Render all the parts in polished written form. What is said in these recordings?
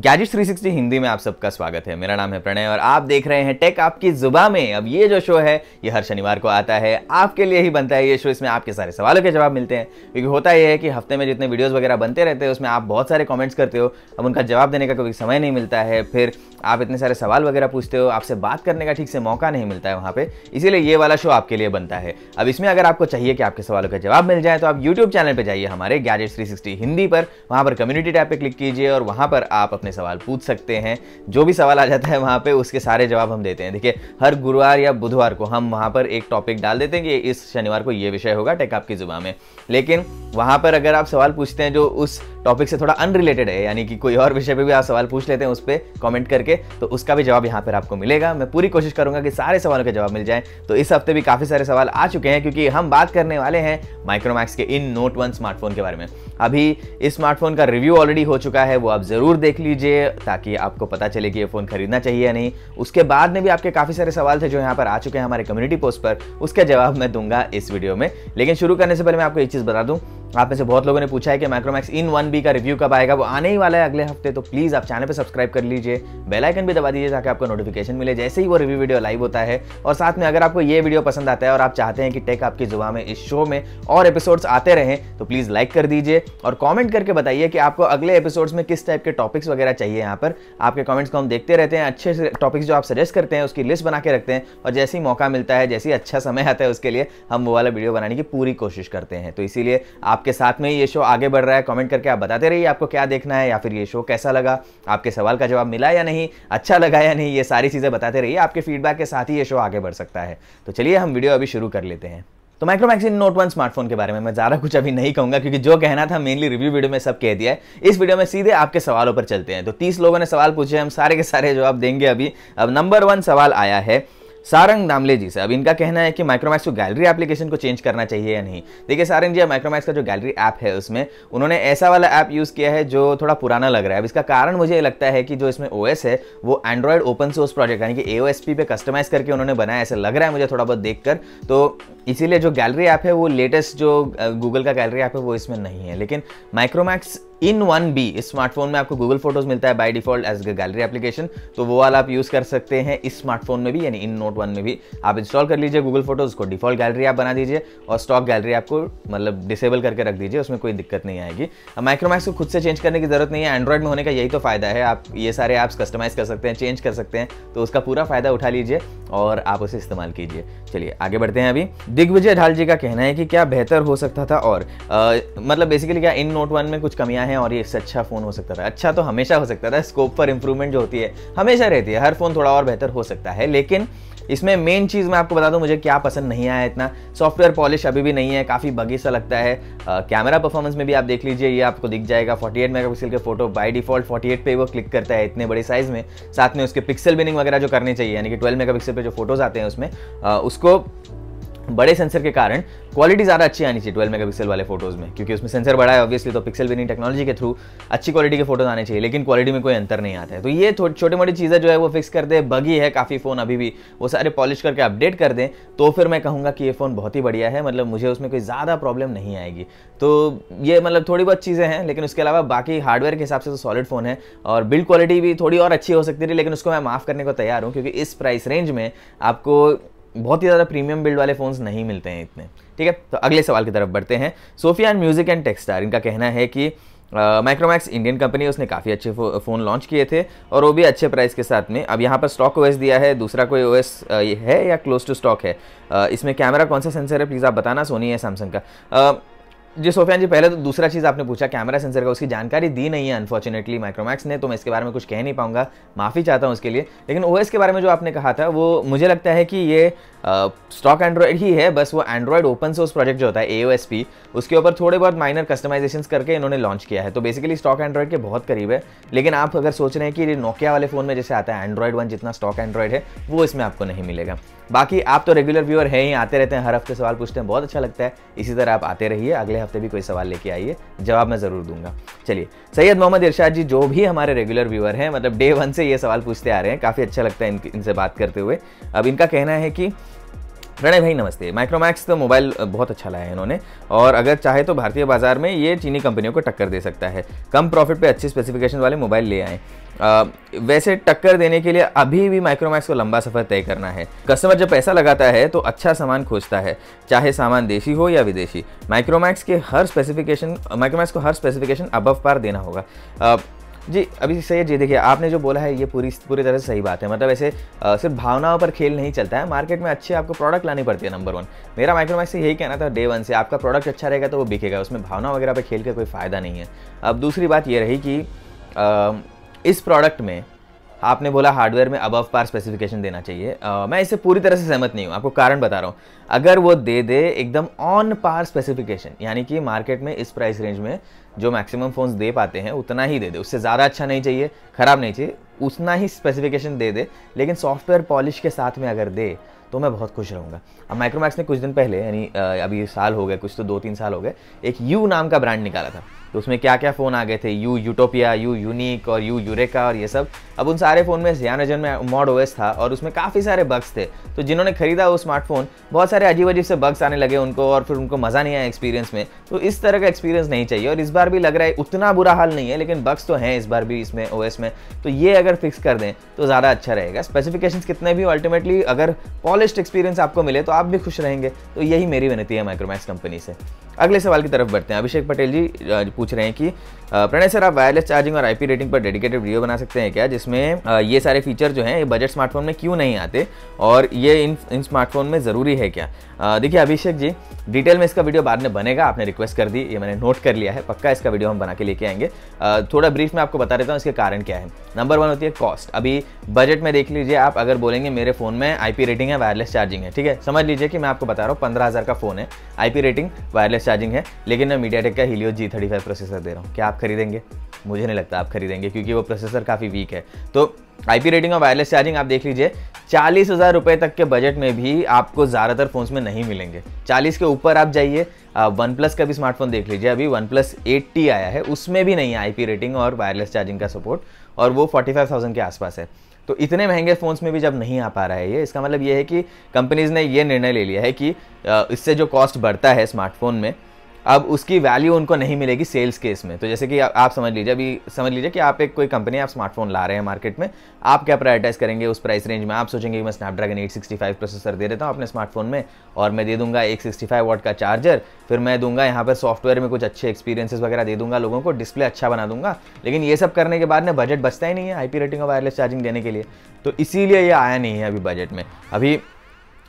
Gadgets 360 Hindi में आप सबका स्वागत है। मेरा नाम है प्रणय और आप देख रहे हैं टेक आपकी जुबान में। अब ये जो शो है ये हर शनिवार को आता है, आपके लिए ही बनता है ये शो। इसमें आपके सारे सवालों के जवाब मिलते हैं, क्योंकि होता ये है कि हफ्ते में जितने वीडियोस वगैरह बनते रहते हैं उसमें आप बहुत सारे कमेंट्स करते हो, अब उनका जवाब देने का कभी समय नहीं मिलता है, फिर आप इतने सारे सवाल वगैरह पूछते हो, आपसे बात करने का ठीक से मौका नहीं मिलता है वहाँ पे, इसीलिए ये वाला शो आपके लिए बनता है। अब इसमें अगर आपको चाहिए कि आपके सवालों का जवाब मिल जाए तो आप यूट्यूब चैनल पर जाइए हमारे गैजेट्स 360 हिंदी पर, वहाँ पर कम्युनिटी टैब पे क्लिक कीजिए और वहाँ पर आप अपने सवाल पूछ सकते हैं। जो भी सवाल आ जाता है वहाँ पे उसके सारे जवाब हम देते हैं। देखिए हर गुरुवार या बुधवार को हम वहाँ पर एक टॉपिक डाल देते हैं कि इस शनिवार को ये विषय होगा टेक आपकी जुबान में, लेकिन वहाँ पर अगर आप सवाल पूछते हैं जो उस टॉपिक से थोड़ा अनरिलेटेड है, यानी कि कोई और विषय पे भी आप सवाल पूछ लेते हैं उस पर कमेंट करके, तो उसका भी जवाब यहाँ पर आपको मिलेगा। मैं पूरी कोशिश करूंगा कि सारे सवालों के जवाब मिल जाएं। तो इस हफ्ते भी काफ़ी सारे सवाल आ चुके हैं, क्योंकि हम बात करने वाले हैं माइक्रोमैक्स के इन नोट 1 स्मार्टफोन के बारे में। अभी इस स्मार्टफोन का रिव्यू ऑलरेडी हो चुका है, वो आप ज़रूर देख लीजिए ताकि आपको पता चले कि ये फ़ोन खरीदना चाहिए या नहीं। उसके बाद में भी आपके काफ़ी सारे सवाल थे जो यहाँ पर आ चुके हैं हमारे कम्युनिटी पोस्ट पर, उसके जवाब मैं दूंगा इस वीडियो में। लेकिन शुरू करने से पहले मैं आपको एक चीज़ बता दूं, आप में से बहुत लोगों ने पूछा है कि माइक्रोमैक्स इन 1B का रिव्यू कब आएगा। वो आने ही वाला है अगले हफ्ते, तो प्लीज़ आप चैनल पे सब्सक्राइब कर लीजिए, बेल आइकन भी दबा दीजिए ताकि आपको नोटिफिकेशन मिले जैसे ही वो रिव्यू वीडियो लाइव होता है। और साथ में अगर आपको ये वीडियो पसंद आता है और आप चाहते हैं कि टेक आपकी जुबान में इस शो में और एपिसोड्स आते रहें, तो प्लीज़ लाइक कर दीजिए और कॉमेंट करके बताइए कि आपको अगले एपिसोड्स में किस टाइप के टॉपिक्स वगैरह चाहिए। यहाँ पर आपके कॉमेंट्स को हम देखते रहते हैं, अच्छे से टॉपिक्स जो आप सजेस्ट करते हैं उसकी लिस्ट बना के रखते हैं, और जैसे ही मौका मिलता है, जैसे ही अच्छा समय आता है, उसके लिए हम वो वाला वीडियो बनाने की पूरी कोशिश करते हैं। तो इसीलिए आपके साथ में ये शो आगे बढ़ रहा है। कमेंट करके आप बताते रहिए आपको क्या देखना है, या फिर ये शो कैसा लगा, आपके सवाल का जवाब मिला या नहीं, अच्छा लगा या नहीं, ये सारी चीज़ें बताते रहिए। आपके फीडबैक के साथ ही ये शो आगे बढ़ सकता है। तो चलिए हम वीडियो अभी शुरू कर लेते हैं। तो माइक्रोमैक्स इन नोट 1 स्मार्टफोन के बारे में मैं ज़्यादा कुछ अभी नहीं कहूँगा, क्योंकि जो कहना था मेनली रिव्यू वीडियो में सब कह दिया है। इस वीडियो में सीधे आपके सवालों पर चलते हैं। तो 30 लोगों ने सवाल पूछे, हम सारे के सारे जवाब देंगे अभी। अब नंबर 1 सवाल आया है सारंग दामले जी से। अब इनका कहना है कि माइक्रोमैक्स को गैलरी एप्लीकेशन को चेंज करना चाहिए या नहीं। देखिए सारंग जी, माइक्रोमैक्स का जो गैलरी ऐप है उसमें उन्होंने ऐसा वाला ऐप यूज़ किया है जो थोड़ा पुराना लग रहा है। अब इसका कारण मुझे लगता है कि जो इसमें ओएस है वो एंड्रॉयड ओपन सोर्स प्रोजेक्ट यानी कि AOSP पे कस्टमाइज करके उन्होंने बनाया, ऐसा लग रहा है मुझे थोड़ा बहुत देखकर। तो इसीलिए जो गैलरी ऐप है वो लेटेस्ट जो गूगल का गैलरी ऐप है वो इसमें नहीं है। लेकिन माइक्रोमैक्स इन 1B इस स्मार्टफोन में आपको गूगल फोटोज मिलता है by default as gallery application, तो वो वाला आप यूज़ कर सकते हैं इस स्मार्टफोन में भी, यानी इन नोट 1 में भी। आप इंस्टॉल कर लीजिए गूगल फोटोज को, डिफॉल्ट गैलरी ऐप बना दीजिए और स्टॉक गैलरी ऐप को मतलब डिसेबल करके रख दीजिए, उसमें कोई दिक्कत नहीं आएगी। अब माइक्रोमैक्स को खुद से चेंज करने की जरूरत नहीं है। एंड्रॉइड में होने का यही तो फायदा है, आप ये सारे ऐप्स कस्टमाइज कर सकते हैं, चेंज कर सकते हैं, तो उसका पूरा फायदा उठा लीजिए और आप उसे इस्तेमाल कीजिए। चलिए आगे बढ़ते हैं। अभी दिग्विजय ढाल जी का कहना है कि क्या बेहतर हो सकता था, और मतलब बेसिकली क्या इन नोट 1 में कुछ कमियां हैं और ये इससे अच्छा फोन हो सकता था। अच्छा तो हमेशा हो सकता था, स्कोप फॉर इंप्रूवमेंट जो होती है हमेशा रहती है, हर फोन थोड़ा और बेहतर हो सकता है। लेकिन इसमें मेन चीज़ मैं आपको बता दूं मुझे क्या पसंद नहीं आया इतना, सॉफ्टवेयर पॉलिश अभी भी नहीं है, काफ़ी बगी सा लगता है। कैमरा परफॉर्मेंस में भी आप देख लीजिए, ये आपको दिख जाएगा 48 मेगापिक्सल के फोटो बाय डिफॉल्ट 48 पे वो क्लिक करता है इतने बड़े साइज़ में। साथ में उसके पिक्सल बिनिंग वगैरह जो करनी चाहिए, यानी कि 12 मेगापिक्सल पे जो फोटोज़ आते हैं उसमें उसको बड़े सेंसर के कारण क्वालिटी ज़्यादा अच्छी आनी चाहिए 12 मेगापिक्सल वाले फोटोज़ में, क्योंकि उसमें सेंसर बड़ा है ऑब्वियसली, तो पिक्सल बिनिंग टेक्नोलॉजी के थ्रू अच्छी क्वालिटी के फोटोज आने चाहिए, लेकिन क्वालिटी में कोई अंतर नहीं आता है। तो ये छोटी मोटी चीज़ें जो है वो फिक्स कर दे, बगी है काफ़ी फ़ोन अभी भी, वो सारे पॉलिश करके अपडेट कर दें, तो फिर मैं कहूँगा कि ये फ़ोन बहुत ही बढ़िया है। मतलब मुझे उसमें कोई ज़्यादा प्रॉब्लम नहीं आएगी। तो ये मतलब थोड़ी बहुत चीज़ें हैं, लेकिन उसके अलावा बाकी हार्डवेयर के हिसाब से तो सॉलिड फ़ोन है, और बिल्ड क्वालिटी भी थोड़ी और अच्छी हो सकती थी, लेकिन उसको मैं माफ़ करने को तैयार हूँ, क्योंकि इस प्राइस रेंज में आपको बहुत ही ज़्यादा प्रीमियम बिल्ड वाले फ़ोन्स नहीं मिलते हैं इतने। ठीक है, तो अगले सवाल की तरफ बढ़ते हैं। सोफिया एंड म्यूजिक एंड टेक्सटार, इनका कहना है कि माइक्रोमैक्स इंडियन कंपनी, उसने काफ़ी अच्छे फ़ोन लॉन्च किए थे और वो भी अच्छे प्राइस के साथ में। अब यहाँ पर स्टॉक OS दिया है, दूसरा कोई OS है या क्लोज टू स्टॉक है? इसमें कैमरा कौन सा सेंसर है प्लीज़ आप बताना, सोनी है सैमसंग का? जी सोफियान जी, पहले तो दूसरा चीज़ आपने पूछा कैमरा सेंसर का, उसकी जानकारी दी नहीं है अनफॉर्चुनेटली माइक्रोमैक्स ने, तो मैं इसके बारे में कुछ कह नहीं पाऊंगा, माफ़ी चाहता हूँ उसके लिए। लेकिन OS के बारे में जो आपने कहा था वो मुझे लगता है कि ये स्टॉक एंड्रॉयड ही है, बस वो एंड्रॉयड ओपन सोर्स प्रोजेक्ट जो होता है AOSP, उसके ऊपर थोड़े बहुत माइनर कस्टमाइजेशंस करके इन्होंने लॉन्च किया है। तो बेसिकली स्टॉक एंड्रॉयड के बहुत करीब है। लेकिन आप अगर सोच रहे हैं कि नोकिया वाले फ़ोन में जैसे आता है एंड्रॉयड 1 जितना स्टॉक एंड्रॉयड है, वो इसमें आपको नहीं मिलेगा। बाकी आप तो रेगुलर व्यूअर हैं ही, आते रहते हैं, हर हफ्ते सवाल पूछते हैं, बहुत अच्छा लगता है। इसी तरह आप आते रहिए, अगले हफ्ते भी कोई सवाल लेके आइए, जवाब मैं ज़रूर दूंगा। चलिए, सैयद मोहम्मद इरशाद जी जो भी हमारे रेगुलर व्यूअर हैं, मतलब डे 1 से ये सवाल पूछते आ रहे हैं, काफ़ी अच्छा लगता है इनसे बात करते हुए। अब इनका कहना है कि प्रणय भाई नमस्ते। माइक्रोमैक्स तो मोबाइल बहुत अच्छा लाया है इन्होंने, और अगर चाहे तो भारतीय बाजार में ये चीनी कंपनियों को टक्कर दे सकता है। कम प्रॉफिट पे अच्छी स्पेसिफिकेशन वाले मोबाइल ले आए। वैसे टक्कर देने के लिए अभी भी माइक्रोमैक्स को लंबा सफर तय करना है। कस्टमर जब पैसा लगाता है तो अच्छा सामान खोजता है, चाहे सामान देशी हो या विदेशी। माइक्रोमैक्स को हर स्पेसिफिकेशन अबव पार देना होगा। जी अभी सही है जी। देखिए आपने जो बोला है ये पूरी तरह से सही बात है। मतलब ऐसे सिर्फ भावनाओं पर खेल नहीं चलता है, मार्केट में अच्छे आपको प्रोडक्ट लानी पड़ती है। नंबर 1 मेरा माइक्रोमैक्स से यही कहना था डे 1 से, आपका प्रोडक्ट अच्छा रहेगा तो वो बिकेगा, उसमें भावना वगैरह पे खेल के कोई फ़ायदा नहीं है। अब दूसरी बात ये रही कि इस प्रोडक्ट में आपने बोला हार्डवेयर में अबव पार स्पेसिफिकेशन देना चाहिए। मैं इससे पूरी तरह से सहमत नहीं हूँ, आपको कारण बता रहा हूँ। अगर वो दे दे एकदम ऑन पार स्पेसिफिकेशन, यानी कि मार्केट में इस प्राइस रेंज में जो मैक्सिमम फ़ोन्स दे पाते हैं उतना ही दे दे, उससे ज़्यादा अच्छा नहीं चाहिए, ख़राब नहीं चाहिए, उतना ही स्पेसिफिकेशन दे दे, लेकिन सॉफ्टवेयर पॉलिश के साथ में अगर दे तो मैं बहुत खुश रहूँगा। अब माइक्रोमैक्स ने कुछ दिन पहले, यानी अभी साल हो गए, कुछ तो 2-3 साल हो गए, एक यू नाम का ब्रांड निकाला था। तो उसमें क्या क्या फ़ोन आ गए थे, यू यूटोपिया, यू यूनिक और यू यूरेका और ये सब। अब उन सारे फ़ोन में सियानोजन में मॉड ओएस था और उसमें काफ़ी सारे बग्स थे। तो जिन्होंने खरीदा वो स्मार्टफोन, बहुत सारे अजीब अजीब से बग्स आने लगे उनको, और फिर उनको मज़ा नहीं आया एक्सपीरियंस में। तो इस तरह का एक्सपीरियंस नहीं चाहिए। और इस बार भी लग रहा है उतना बुरा हाल नहीं है, लेकिन बग्स तो हैं इस बार भी इसमें ओएस में। तो ये अगर फिक्स कर दें तो ज़्यादा अच्छा रहेगा। स्पेसिफिकेशंस कितने भी अल्टीमेटली अगर पॉलिश्ड एक्सपीरियंस आपको मिले तो आप भी खुश रहेंगे। तो यही मेरी विनती है माइक्रोमैक्स कंपनी से। अगले सवाल की तरफ बढ़ते हैं। अभिषेक पटेल जी पूछ रहे हैं कि प्रणय सर, आप वायरलेस चार्जिंग और आईपी रेटिंग पर डेडिकेटेड वीडियो बना सकते हैं क्या, जिसमें ये सारे फीचर जो हैं ये बजट स्मार्टफोन में क्यों नहीं आते, और ये इन स्मार्टफोन में ज़रूरी है क्या? देखिए अभिषेक जी, डिटेल में इसका वीडियो बाद में बनेगा, आपने रिक्वेस्ट कर दी, ये मैंने नोट कर लिया है, पक्का इसका वीडियो हम बना के लेके आएंगे। थोड़ा ब्रीफ में आपको बता देता हूँ इसके कारण क्या है। नंबर 1 होती है कॉस्ट। अभी बजट में देख लीजिए आप, अगर बोलेंगे मेरे फ़ोन में आईपी रेटिंग है, वायरलेस चार्जिंग है, ठीक है, समझ लीजिए कि मैं आपको बता रहा हूँ 15,000 का फ़ोन है, आईपी रेटिंग, वायरलेस चार्जिंग है, लेकिन मैं मीडियाटेक का हीलियो G35 प्रोसेसर दे रहा हूँ। क्या आप खरीदेंगे? मुझे नहीं लगता आप खरीदेंगे, क्योंकि वो प्रोसेसर काफ़ी वीक है। तो आईपी रेटिंग और वायरलेस चार्जिंग आप देख लीजिए, 40,000 रुपये तक के बजट में भी आपको ज़्यादातर फ़ोन्स में नहीं मिलेंगे। 40 के ऊपर आप जाइए, वन प्लस का भी स्मार्टफोन देख लीजिए, अभी वन प्लस 8T आया है, उसमें भी नहीं है आईपी रेटिंग और वायरलेस चार्जिंग का सपोर्ट, और वो 45,000 के आसपास है। तो इतने महंगे फ़ोन्स में भी जब नहीं आ पा रहा है ये, इसका मतलब ये है कि कंपनीज़ ने ये निर्णय ले लिया है कि इससे जो कॉस्ट बढ़ता है स्मार्टफोन में, अब उसकी वैल्यू उनको नहीं मिलेगी सेल्स केस में। तो जैसे कि आप समझ लीजिए, अभी समझ लीजिए कि आप एक कोई कंपनी, आप स्मार्टफोन ला रहे हैं मार्केट में, आप क्या प्रायोरिटाइज करेंगे उस प्राइस रेंज में? आप सोचेंगे कि मैं स्नैपड्रैगन 865 प्रोसेसर दे देता हूँ अपने स्मार्टफोन में, और मैं दे दूंगा एक 65 वाट का चार्जर, फिर मैं दूंगा यहाँ पर सॉफ्टवेयर में कुछ अच्छे एक्सपीरियंसेस वगैरह दे दूंगा लोगों को, डिस्प्ले अच्छा बना दूंगा, लेकिन ये सब करने के बाद ना बजट बचता ही नहीं है आईपी रेटिंग और वायरलेस चार्जिंग देने के लिए। तो इसीलिए ये आया नहीं है अभी बजट में। अभी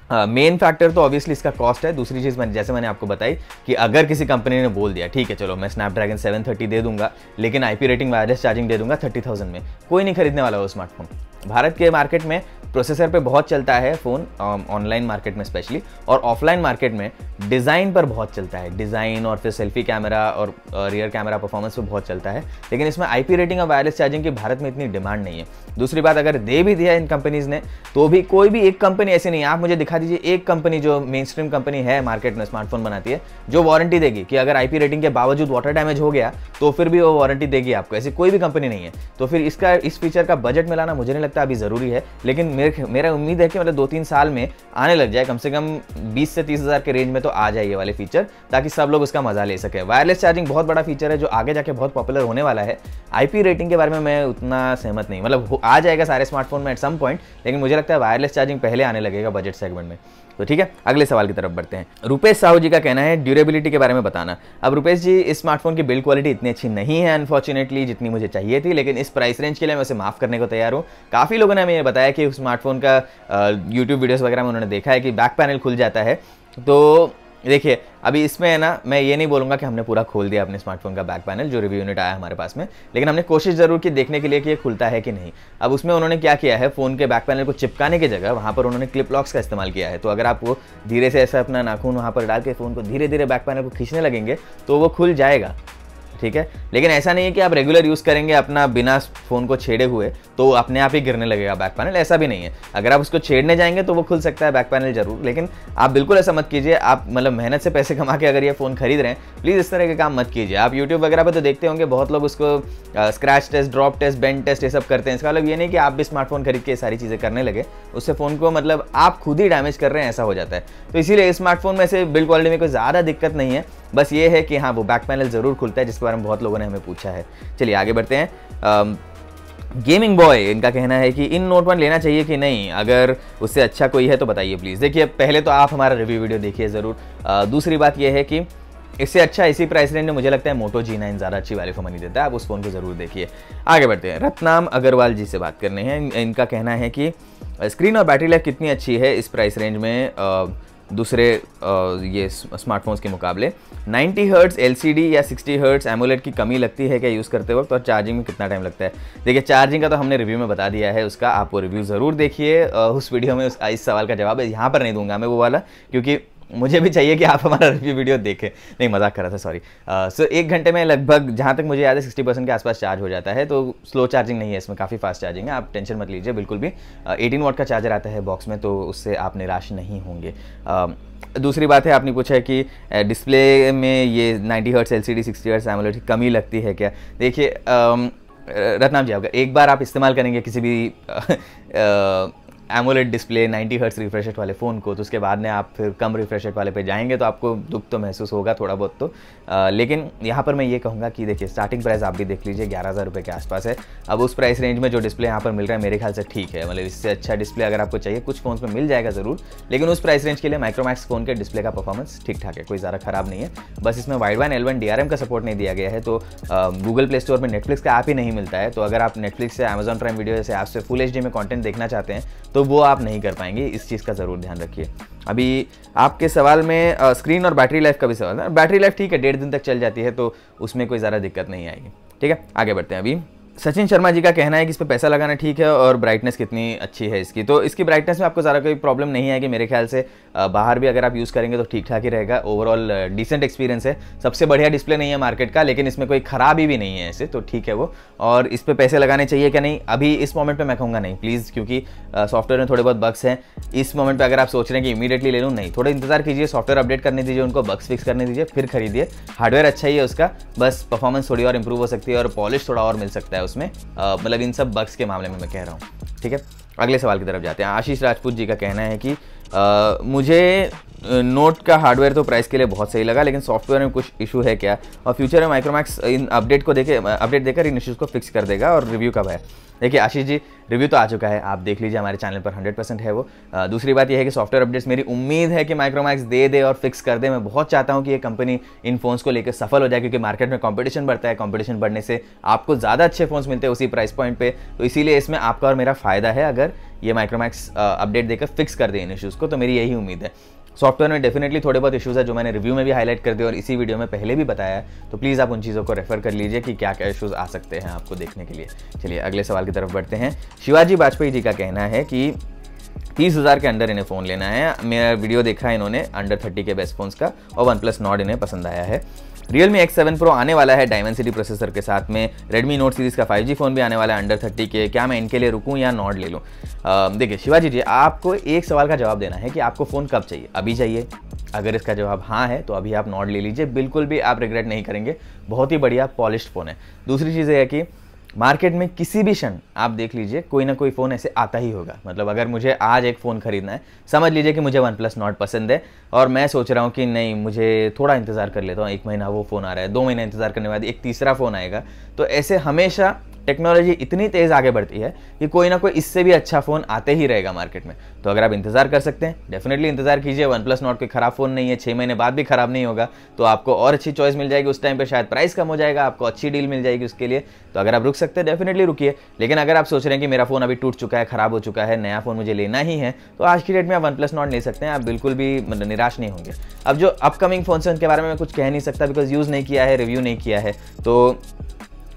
मेन फैक्टर तो ऑब्वियसली इसका कॉस्ट है। दूसरी चीज़ जैसे मैंने आपको बताई कि अगर किसी कंपनी ने बोल दिया ठीक है चलो मैं स्नैपड्रैगन 730 दे दूंगा, लेकिन आईपी रेटिंग वायरलेस चार्जिंग दे दूंगा 30,000 में, कोई नहीं खरीदने वाला वो स्मार्टफोन। भारत के मार्केट में प्रोसेसर पे बहुत चलता है फ़ोन, ऑनलाइन मार्केट में स्पेशली, और ऑफलाइन मार्केट में डिज़ाइन पर बहुत चलता है, डिज़ाइन और फिर सेल्फी कैमरा और रियर कैमरा परफॉर्मेंस पे बहुत चलता है। लेकिन इसमें आईपी रेटिंग और वायरलेस चार्जिंग की भारत में इतनी डिमांड नहीं है। दूसरी बात, अगर दे भी दिया इन कंपनीज़ ने, तो भी कोई भी एक कंपनी ऐसी नहीं है, आप मुझे दिखा दीजिए एक कंपनी जो मेन स्ट्रीम कंपनी है मार्केट में स्मार्टफोन बनाती है, जो वारंटी देगी कि अगर आईपी रेटिंग के बावजूद वाटर डैमेज हो गया तो फिर भी वो वारंटी देगी आपको। ऐसी कोई भी कंपनी नहीं है। तो फिर इस फीचर का बजट में लाना मुझे नहीं लगता अभी ज़रूरी है, लेकिन मेरा उम्मीद है कि मतलब 2-3 साल में आने लग जाए, कम से कम 20 से 30,000 के रेंज में तो आ जाए ये वाले फीचर, ताकि सब लोग उसका मजा ले सके। वायरलेस चार्जिंग बहुत बड़ा फीचर है जो आगे जाके बहुत पॉपुलर होने वाला है। आईपी रेटिंग के बारे में मैं उतना सहमत नहीं, मतलब आ जाएगा सारे स्मार्टफोन में एट सम पॉइंट, लेकिन मुझे लगता है वायरलेस चार्जिंग पहले आने लगेगा बजट सेगमेंट में। तो ठीक है, अगले सवाल की तरफ बढ़ते हैं। रुपेश साहू जी का कहना है ड्यूरेबिलिटी के बारे में बताना। अब रुपेश जी, इस स्मार्टफोन की बिल्ड क्वालिटी इतनी अच्छी नहीं है अनफॉर्चुनेटली जितनी मुझे चाहिए थी, लेकिन इस प्राइस रेंज के लिए मैं उसे माफ़ करने को तैयार हूँ। काफ़ी लोगों ने हमें ये बताया कि स्मार्टफोन का यूट्यूब वीडियोस वगैरह में उन्होंने देखा है कि बैक पैनल खुल जाता है। तो देखिए अभी इसमें है ना, मैं ये नहीं बोलूँगा कि हमने पूरा खोल दिया अपने स्मार्टफोन का बैक पैनल, जो रिव्यू यूनिट आया हमारे पास में, लेकिन हमने कोशिश ज़रूर की देखने के लिए कि ये खुलता है कि नहीं। अब उसमें उन्होंने क्या किया है, फ़ोन के बैक पैनल को चिपकाने की जगह वहाँ पर उन्होंने क्लिप लॉक्स का इस्तेमाल किया है। तो अगर आप वो धीरे से ऐसा अपना नाखून वहाँ पर डाल के फ़ोन को धीरे धीरे बैक पैनल को खींचने लगेंगे तो वो खुल जाएगा। ठीक है। लेकिन ऐसा नहीं है कि आप रेगुलर यूज़ करेंगे अपना बिना फ़ोन को छेड़े हुए तो अपने आप ही गिरने लगेगा बैक पैनल, ऐसा भी नहीं है। अगर आप उसको छेड़ने जाएंगे तो वो खुल सकता है बैक पैनल जरूर, लेकिन आप बिल्कुल ऐसा मत कीजिए। आप मतलब मेहनत से पैसे कमा के अगर ये फ़ोन खरीद रहे हैं, प्लीज़ इस तरह के काम मत कीजिए। आप यूट्यूब वगैरह पर तो देखते होंगे बहुत लोग उसको scratch test, drop test, bend test ये सब करते हैं। इसका मतलब ये नहीं कि आप भी स्मार्टफोन खरीद के ये सारी चीज़ें करने लगे, उससे फ़ोन को मतलब आप खुद ही डैमेज कर रहे हैं, ऐसा हो जाता है। तो इसीलिए स्मार्टफोन में से बिल्ड क्वालिटी में कोई ज़्यादा दिक्कत नहीं है, बस ये है कि हाँ वो बैक पैनल ज़रूर खुलता है, जिसके बारे में बहुत लोगों ने हमें पूछा है। चलिए आगे बढ़ते हैं। गेमिंग बॉय, इनका कहना है कि इन नोट 1 लेना चाहिए कि नहीं, अगर उससे अच्छा कोई है तो बताइए प्लीज़। देखिए पहले तो आप हमारा रिव्यू वीडियो देखिए ज़रूर। दूसरी बात यह है कि इससे अच्छा इसी प्राइस रेंज में मुझे लगता है मोटो G9 ज़्यादा अच्छी वैल्यू फॉर मनी देता है, आप उस फ़ोन को ज़रूर देखिए। आगे बढ़ते हैं। रत्नाम अग्रवाल जी से बात करने हैं। इनका कहना है कि स्क्रीन और बैटरी लाइफ कितनी अच्छी है इस प्राइस रेंज में दूसरे ये स्मार्टफोन्स के मुकाबले। 90 हर्ट्ज़ LCD या 60 हर्ट्ज़ एमोलेड की कमी लगती है क्या यूज़ करते वक्त, और चार्जिंग में कितना टाइम लगता है? देखिए चार्जिंग का तो हमने रिव्यू में बता दिया है, उसका आप वो रिव्यू ज़रूर देखिए। उस वीडियो में इस सवाल का जवाब है, यहाँ पर नहीं दूंगा मैं वो वाला, क्योंकि मुझे भी चाहिए कि आप हमारा रिव्यू वीडियो देखें। नहीं, मजाक कर रहा था, सॉरी। सो 1 घंटे में लगभग, जहाँ तक मुझे याद है, 60% के आसपास चार्ज हो जाता है। तो स्लो चार्जिंग नहीं है इसमें, काफ़ी फास्ट चार्जिंग है, आप टेंशन मत लीजिए बिल्कुल भी। 18 वाट का चार्जर आता है बॉक्स में, तो उससे आप निराश नहीं होंगे। दूसरी बात है, आपने पूछा है कि डिस्प्ले में ये 90 हर्ट्ज़ LCD 60 हर्ट्ज़ एमोलेड की कमी लगती है क्या। देखिए रत्नाम जी, आपका एक बार आप इस्तेमाल करेंगे किसी भी AMOLED display 90 hertz refresh rate वाले फ़ोन को, तो उसके बाद में आप फिर कम रिफ्रेश रेट वाले पे जाएंगे तो आपको दुख तो महसूस होगा थोड़ा बहुत तो। लेकिन यहाँ पर मैं ये कहूँगा कि देखिए स्टार्टिंग प्राइस आप भी देख लीजिए 11,000 रुपये के आसपास है। अब उस प्राइस रेंज में जो डिस्प्ले यहाँ पर मिल रहा है मेरे ख्याल से ठीक है, मतलब इससे अच्छा डिस्प्ले अगर आपको चाहिए कुछ फ़ोन्स में मिल जाएगा ज़रूर, लेकिन उस प्राइस रेंज के लिए माइक्रोमैक्स फ़ोन के डिस्प्ले का परफॉर्मेंस ठीक ठाक है, कोई ज़्यादा ख़राब नहीं है। बस इसमें वाइड L1 DRM का सपोर्ट नहीं दिया गया है, तो गूगल प्ले स्टोर में नेटफ्लिक्स का ऐप ही नहीं मिलता है। तो अगर आप नेटफ्लिक्स से, अमेजॉन प्राइम वीडियो जैसे ऐप से फुल HD में कॉन्टेंट देखना चाहते हैं तो वो आप नहीं कर पाएंगे, इस चीज़ का ज़रूर ध्यान रखिए। अभी आपके सवाल में स्क्रीन और बैटरी लाइफ का भी सवाल है। बैटरी लाइफ ठीक है, 1.5 दिन तक चल जाती है, तो उसमें कोई ज़्यादा दिक्कत नहीं आएगी। ठीक है, आगे बढ़ते हैं। अभी सचिन शर्मा जी का कहना है कि इस पर पैसा लगाना ठीक है और ब्राइटनेस कितनी अच्छी है इसकी। तो इसकी ब्राइटनेस में आपको ज़्यादा कोई प्रॉब्लम नहीं आएगी मेरे ख्याल से। बाहर भी अगर आप यूज़ करेंगे तो ठीक ठाक ही रहेगा। ओवरऑल डिसेंट एक्सपीरियंस है, सबसे बढ़िया डिस्प्ले नहीं है मार्केट का, लेकिन इसमें कोई खराबी भी नहीं है ऐसे, तो ठीक है वो। और इस पर पैसे लगाने चाहिए क्या नहीं, अभी इस मोमेंट पर मैं कहूँगा नहीं प्लीज़, क्योंकि सॉफ्टवेयर में थोड़े बहुत बग्स हैं। इस मोमेंट पर अगर आप सोच रहे हैं कि इमीडिएटली ले लूँ, नहीं, थोड़ा इंतजार कीजिए, सॉफ्टवेयर अपडेट करने दीजिए उनको, बग्स फिक्स करने दीजिए, फिर खरीदिए। हार्डवेयर अच्छा ही है उसका, बस परफॉर्मेंस थोड़ी और इंप्रूव हो सकती है और पॉलिश थोड़ा और मिल सकता है उसमें, मतलब इन सब बग्स के मामले में मैं कह रहा हूँ। ठीक है, अगले सवाल की तरफ जाते हैं। आशीष राजपूत जी का कहना है कि मुझे नोट का हार्डवेयर तो प्राइस के लिए बहुत सही लगा, लेकिन सॉफ्टवेयर में कुछ इशू है क्या, और फ्यूचर में माइक्रोमैक्स इन अपडेट देकर इन इश्यूज़ को फिक्स कर देगा, और रिव्यू कब है? देखिए आशीष जी, रिव्यू तो आ चुका है, आप देख लीजिए, हमारे चैनल पर 100% है वो। दूसरी बात यह है कि सॉफ्टवेयर अपडेट्स मेरी उम्मीद है कि माइक्रोमैक्स दे और फिक्स कर दे। मैं बहुत चाहता हूं कि ये कंपनी इन फोन्स को लेकर सफल हो जाए, क्योंकि मार्केट में कंपटीशन बढ़ता है, कंपटीशन बढ़ने से आपको ज़्यादा अच्छे फोन्स मिलते हैं उसी प्राइस पॉइंट पे, तो इसीलिए इसमें आपका और मेरा फ़ायदा है अगर ये माइक्रोमैक्स अपडेट देकर फिक्स कर दे इन इश्यूज़ को, तो मेरी यही उम्मीद है। सॉफ्टवेयर में डेफिनेटली थोड़े बहुत इश्यूज़ है जो मैंने रिव्यू में भी हाईलाइट कर दिया और इसी वीडियो में पहले भी बताया है, तो प्लीज़ आप उन चीज़ों को रेफर कर लीजिए कि क्या क्या इश्यूज़ आ सकते हैं आपको देखने के लिए। चलिए अगले सवाल की तरफ बढ़ते हैं। शिवाजी वाजपेयी जी का कहना है कि 30,000 के अंदर इन्हें फ़ोन लेना है। मेरा वीडियो देखा है इन्होंने अंडर 30 के बेस्ट फ़ोन्स का, और OnePlus Nord इन्हें पसंद आया है। Realme X7 Pro आने वाला है Dimensity प्रोसेसर के साथ में। Redmi Note सीरीज़ का 5G फ़ोन भी आने वाला है अंडर 30 के। क्या मैं इनके लिए रुकूं या Nord ले लूं? देखिए शिवाजी जी, आपको एक सवाल का जवाब देना है कि आपको फ़ोन कब चाहिए, अभी चाहिए? अगर इसका जवाब हाँ है तो अभी आप Nord ले लीजिए, बिल्कुल भी आप रिग्रेट नहीं करेंगे, बहुत ही बढ़िया पॉलिश्ड फ़ोन है। दूसरी चीज़ ये है कि मार्केट में किसी भी क्षण आप देख लीजिए कोई ना कोई फ़ोन ऐसे आता ही होगा। मतलब अगर मुझे आज एक फ़ोन खरीदना है, समझ लीजिए कि मुझे OnePlus Nord पसंद है और मैं सोच रहा हूँ कि नहीं मुझे थोड़ा इंतज़ार कर लेता हूँ, 1 महीना वो फ़ोन आ रहा है, 2 महीने इंतज़ार करने के बाद एक तीसरा फ़ोन आएगा, तो ऐसे हमेशा टेक्नोलॉजी इतनी तेज़ आगे बढ़ती है कि कोई ना कोई इससे भी अच्छा फ़ोन आते ही रहेगा मार्केट में। तो अगर आप इंतज़ार कर सकते हैं, डेफिनेटली इंतज़ार कीजिए। OnePlus Nord कोई ख़राब फ़ोन नहीं है, 6 महीने बाद भी ख़राब नहीं होगा, तो आपको और अच्छी चॉइस मिल जाएगी। उस टाइम पे शायद प्राइस कम हो जाएगा, आपको अच्छी डील मिल जाएगी उसके लिए। तो अगर आप रुक सकते हैं डेफिनेटली रुकिए। लेकिन अगर आप सोच रहे हैं कि मेरा फ़ोन अभी टूट चुका है, ख़राब हो चुका है, नया फ़ोन मुझे लेना ही है, तो आज की डेट में आप OnePlus Nord ले सकते हैं, आप बिल्कुल भी मतलब निराश नहीं होंगे। अब जो अपकमिंग फ़ोन है उनके बारे में मैं कुछ कह नहीं सकता, बिकॉज यूज़ नहीं किया है, रिव्यू नहीं किया है, तो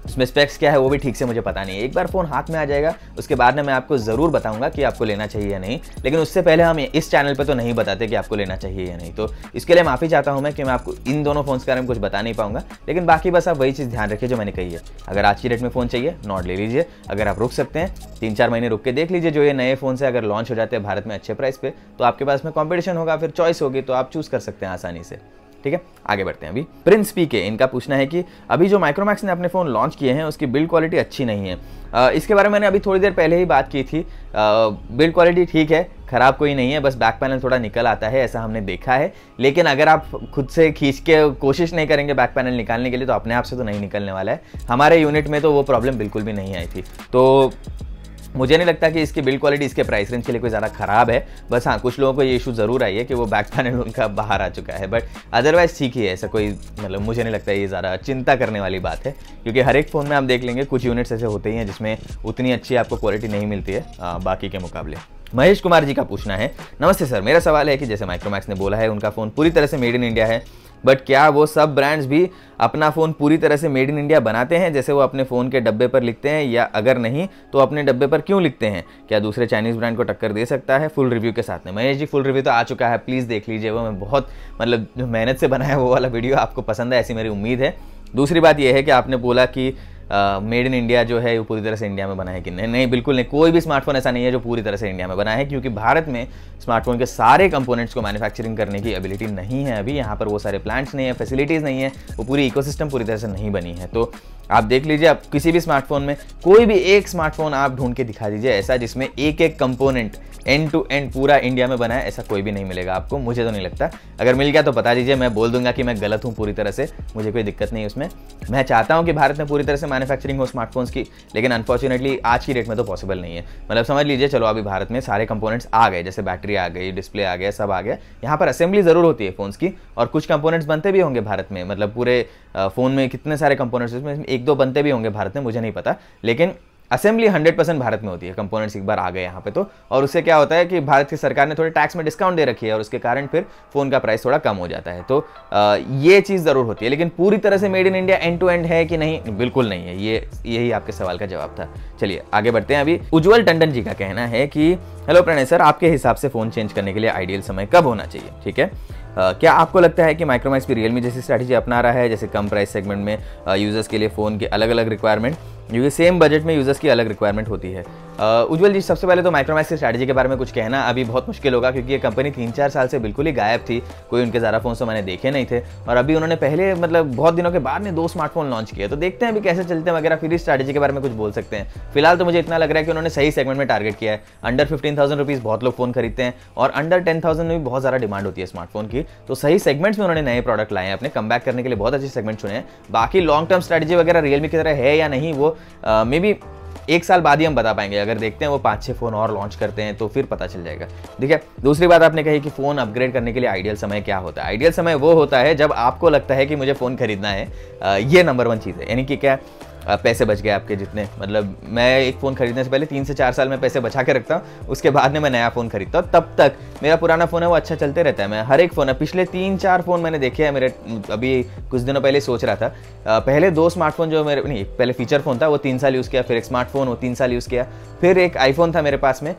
उसमें स्पेक्स क्या है वो भी ठीक से मुझे पता नहीं है। एक बार फ़ोन हाथ में आ जाएगा उसके बाद में मैं आपको ज़रूर बताऊंगा कि आपको लेना चाहिए या नहीं, लेकिन उससे पहले हम इस चैनल पे तो नहीं बताते कि आपको लेना चाहिए या नहीं। तो इसके लिए माफ़ी चाहता हूँ मैं कि मैं आपको इन दोनों फ़ोन्स के बारे में कुछ बता नहीं पाऊंगा, लेकिन बाकी बस आप वही चीज़ ध्यान रखिए जो मैंने कही है। अगर आज की डेट में फ़ोन चाहिए नॉट ले लीजिए, अगर आप रुक सकते हैं 3-4 महीने रुक के देख लीजिए जो ये नए फ़ोन से अगर लॉन्च हो जाते हैं भारत में अच्छे प्राइस पे, तो आपके पास में कॉम्पिटिशन होगा, फिर चॉइस होगी, तो आप चूज़ कर सकते हैं आसानी से। ठीक है, आगे बढ़ते हैं। अभी प्रिंस पी के इनका पूछना है कि अभी जो माइक्रोमैक्स ने अपने फ़ोन लॉन्च किए हैं उसकी बिल्ड क्वालिटी अच्छी नहीं है। इसके बारे में मैंने अभी थोड़ी देर पहले ही बात की थी। बिल्ड क्वालिटी ठीक है, ख़राब कोई नहीं है, बस बैक पैनल थोड़ा निकल आता है, ऐसा हमने देखा है। लेकिन अगर आप खुद से खींच के कोशिश नहीं करेंगे बैक पैनल निकालने के लिए तो अपने आप से तो नहीं निकलने वाला है। हमारे यूनिट में तो वो प्रॉब्लम बिल्कुल भी नहीं आई थी, तो मुझे नहीं लगता कि इसकी बिल्ड क्वालिटी इसके प्राइस रेंज के लिए कोई ज़्यादा ख़राब है। बस हाँ, कुछ लोगों को ये इशू ज़रूर आई है कि वो बैक पैनल उनका बाहर आ चुका है, बट अदरवाइज ठीक ही है। ऐसा कोई मतलब मुझे नहीं लगता ये ज़्यादा चिंता करने वाली बात है, क्योंकि हर एक फ़ोन में आप देख लेंगे कुछ यूनिट्स ऐसे होते ही हैं जिसमें उतनी अच्छी आपको क्वालिटी नहीं मिलती है बाकी के मुकाबले। महेश कुमार जी का पूछना है, नमस्ते सर, मेरा सवाल है कि जैसे माइक्रोमैक्स ने बोला है उनका फ़ोन पूरी तरह से मेड इन इंडिया है, बट क्या वो सब ब्रांड्स भी अपना फ़ोन पूरी तरह से मेड इन इंडिया बनाते हैं जैसे वो अपने फ़ोन के डब्बे पर लिखते हैं, या अगर नहीं तो अपने डब्बे पर क्यों लिखते हैं? क्या दूसरे चाइनीज़ ब्रांड को टक्कर दे सकता है? फुल रिव्यू के साथ में। महेश जी, फुल रिव्यू तो आ चुका है, प्लीज़ देख लीजिए। वो मैं बहुत मतलब मेहनत से बनाया वो वाला वीडियो, आपको पसंद है ऐसी मेरी उम्मीद है। दूसरी बात यह है कि आपने बोला कि मेड इन इंडिया जो है वो पूरी तरह से इंडिया में बना है कि नहीं? नहीं, बिल्कुल नहीं। कोई भी स्मार्टफोन ऐसा नहीं है जो पूरी तरह से इंडिया में बना है, क्योंकि भारत में स्मार्टफोन के सारे कंपोनेंट्स को मैन्युफैक्चरिंग करने की एबिलिटी नहीं है अभी। यहाँ पर वो सारे प्लांट्स नहीं है, फैसिलिटीज़ नहीं है, वो पूरी इकोसिस्टम पूरी तरह से नहीं बनी है। तो आप देख लीजिए, आप किसी भी स्मार्टफोन में कोई भी एक स्मार्टफोन आप ढूंढ के दिखा दीजिए ऐसा जिसमें एक एक कंपोनेंट एंड टू एंड पूरा इंडिया में बना है, ऐसा कोई भी नहीं मिलेगा आपको। मुझे तो नहीं लगता, अगर मिल गया तो बता दीजिए, मैं बोल दूंगा कि मैं गलत हूँ पूरी तरह से, मुझे कोई दिक्कत नहीं है उसमें। मैं चाहता हूँ कि भारत में पूरी तरह से मैन्युफैक्चरिंग हो स्मार्टफोन्स की, लेकिन अनफॉर्चुनेटली आज की डेट में तो पॉसिबल नहीं है। मतलब समझ लीजिए, चलो अभी भारत में सारे कंपोनेंट्स आ गए, जैसे बैटरी आ गई, डिस्प्ले आ गया, सब आ गया। यहाँ पर असेंबली ज़रूर होती है फ़ोन्स की, और कुछ कंपोनेंट्स बनते भी होंगे भारत में। मतलब पूरे फ़ोन में कितने सारे कंपोनेंट्स, उसमें 1-2 बनते भी होंगे भारत में, मुझे नहीं पता, लेकिन असेंबली 100% भारत में होती है। कंपोनेंट्स एक बार आ गए यहाँ पे तो, और उससे क्या होता है कि भारत की सरकार ने थोड़े टैक्स में डिस्काउंट दे रखी है, और उसके कारण फिर फ़ोन का प्राइस थोड़ा कम हो जाता है। तो ये चीज़ ज़रूर होती है, लेकिन पूरी तरह से made in India end to end है कि नहीं? बिल्कुल नहीं है। यही आपके सवाल का जवाब था। चलिए आगे बढ़ते हैं। अभी उज्ज्वल टंडन जी का कहना है कि हेलो प्रणय सर, आपके हिसाब से फ़ोन चेंज करने के लिए आइडियल समय कब होना चाहिए? ठीक है, क्या आपको लगता है कि माइक्रोमैक्स भी रियलमी जैसी स्ट्रैटेजी अपना रहा है, जैसे कम प्राइस सेगमेंट में यूज़र्स के लिए फ़ोन की अलग अलग रिक्वायरमेंट, क्योंकि सेम बजट में यूज़र्स की अलग रिक्वायरमेंट होती है? उज्ज्वल जी, सबसे पहले तो माइक्रोमैक्स की स्ट्रैटेजी के बारे में कुछ कहना अभी बहुत मुश्किल होगा, क्योंकि ये कंपनी 3-4 साल से बिल्कुल ही गायब थी। कोई उनके ज़्यादा फ़ोन तो मैंने देखे नहीं थे, और अभी उन्होंने पहले मतलब बहुत दिनों के बाद में 2 स्मार्टफोन लॉन्च किए, तो देखते हैं अभी कैसे चलते हैं वगैरह, फिर इस स्ट्रैटेजी के बारे में कुछ बोल सकते हैं। फिलहाल तो मुझे इतना लग रहा है कि उन्होंने सही सेगमेंट में टारगेट किया है। अंडर 15,000 रुपीज़ बहुत लोग फ़ोन खरीदते हैं, और अंडर 10,000 में भी बहुत ज़्यादा डिमांड होती है स्मार्टफोन की। तो सही सेगमेंट्स में उन्होंने नए प्रोडक्ट लाए हैं, अपने कम बैक करने के लिए बहुत अच्छे सेगमेंट चुने हैं। बाकी लॉन्ग टर्म स्ट्रैटेजी वगैरह रियलमी की तरह है या नहीं, वो मे बी 1 साल बाद ही हम बता पाएंगे। अगर देखते हैं वो 5-6 फ़ोन और लॉन्च करते हैं तो फिर पता चल जाएगा। ठीक है, दूसरी बात आपने कही कि फ़ोन अपग्रेड करने के लिए आइडियल समय क्या होता है? आइडियल समय वो होता है जब आपको लगता है कि मुझे फ़ोन खरीदना है। ये नंबर 1 चीज़ है, यानी कि क्या पैसे बच गए आपके जितने, मतलब मैं एक फ़ोन खरीदने से पहले 3 से 4 साल में पैसे बचा के रखता हूँ, उसके बाद में मैं नया फ़ोन खरीदता हूँ। तब तक मेरा पुराना फ़ोन है वो अच्छा चलते रहता है। मैं हर एक फ़ोन, पिछले 3-4 फ़ोन मैंने देखे हैं मेरे। अभी कुछ दिनों पहले सोच रहा था, पहले 2 स्मार्टफोन जो मेरे, नहीं पहले फीचर फ़ोन था वो 3 साल यूज़ किया, फिर एक स्मार्टफोन वो 3 साल यूज़ किया, फिर एक आईफोन था मेरे पास में,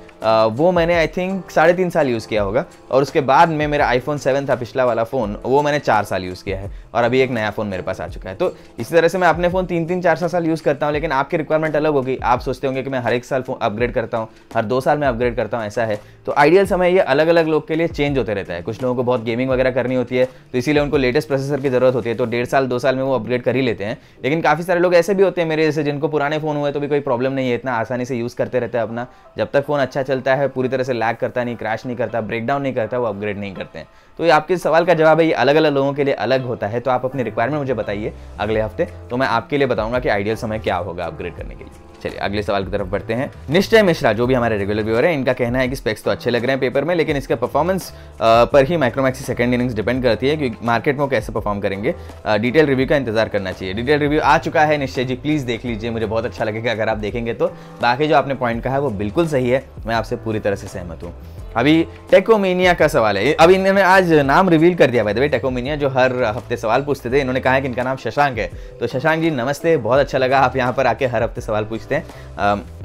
वो मैंने आई थिंक 3.5 साल यूज़ किया होगा, और उसके बाद में मेरा आईफोन 7 था पिछला वाला फ़ोन, वो मैंने 4 साल यूज़ किया है, और अभी एक नया फ़ोन मेरे पास आ चुका है। तो इसी तरह से मैं अपने फ़ोन 3-3, 4 साल यूज़ करता हूँ, लेकिन आपकी रिक्वायरमेंट अलग होगी। आप सोचते होंगे कि मैं हर एक साल फोन अपग्रेड करता हूँ, हर 2 साल में अपग्रेड करता हूँ, ऐसा है। तो आइडियल समय ये अलग अलग लोग के लिए चेंज होते रहता है। कुछ लोगों को बहुत गेमिंग वगैरह करनी होती है, तो इसीलिए उनको लेटेस्ट प्रोसेसर की जरूरत होती है, तो 1.5 साल 2 साल में वो अपग्रेड कर ही लेते हैं। लेकिन काफ़ी सारे लोग ऐसे भी होते हैं मेरे जैसे, जिनको पुराने फ़ोन हुए तो भी कोई प्रॉब्लम नहीं है, इतना आसानी से यूज़ करते रहते हैं अपना। जब तक फ़ोन अच्छा चलता है, पूरी तरह से लैग करता नहीं, क्रैश नहीं करता, ब्रेकडाउन नहीं करता, वो अपग्रेड नहीं करते हैं। तो ये आपके सवाल का जवाब है, ये अलग अलग लोगों के लिए अलग होता है। तो आप अपनी रिक्वायरमेंट मुझे बताइए अगले हफ्ते, तो मैं आपके लिए बताऊंगा कि आइडियल समय क्या होगा अपग्रेड करने के लिए। चलिए अगले सवाल की तरफ बढ़ते हैं। निश्चय मिश्रा जो भी हमारे रेगुलर व्यूअर हैं, इनका कहना है कि स्पेक्स तो अच्छे लग रहे हैं पेपर में, लेकिन इसका परफॉर्मेंस पर ही माइक्रोमैक्स की सेकंड इनिंग्स डिपेंड करती है कि मार्केट में वो कैसे परफॉर्म करेंगे। डिटेल रिव्यू का इंतजार करना चाहिए। डिटेल रिव्यू आ चुका है निश्चय जी, प्लीज़ देख लीजिए, मुझे बहुत अच्छा लगेगा अगर आप देखेंगे तो। बाकी जो आपने पॉइंट कहा है वो बिल्कुल सही है, मैं आपसे पूरी तरह से सहमत हूँ। अभी टेकोमेनिया का सवाल है। अभी इन्होंने आज नाम रिवील कर दिया भाई, टेकोमेनिया जो हर हफ्ते सवाल पूछते थे, इन्होंने कहा है कि इनका नाम शशांक है। तो शशांक जी नमस्ते, बहुत अच्छा लगा आप यहाँ पर आके हर हफ्ते सवाल पूछते हैं।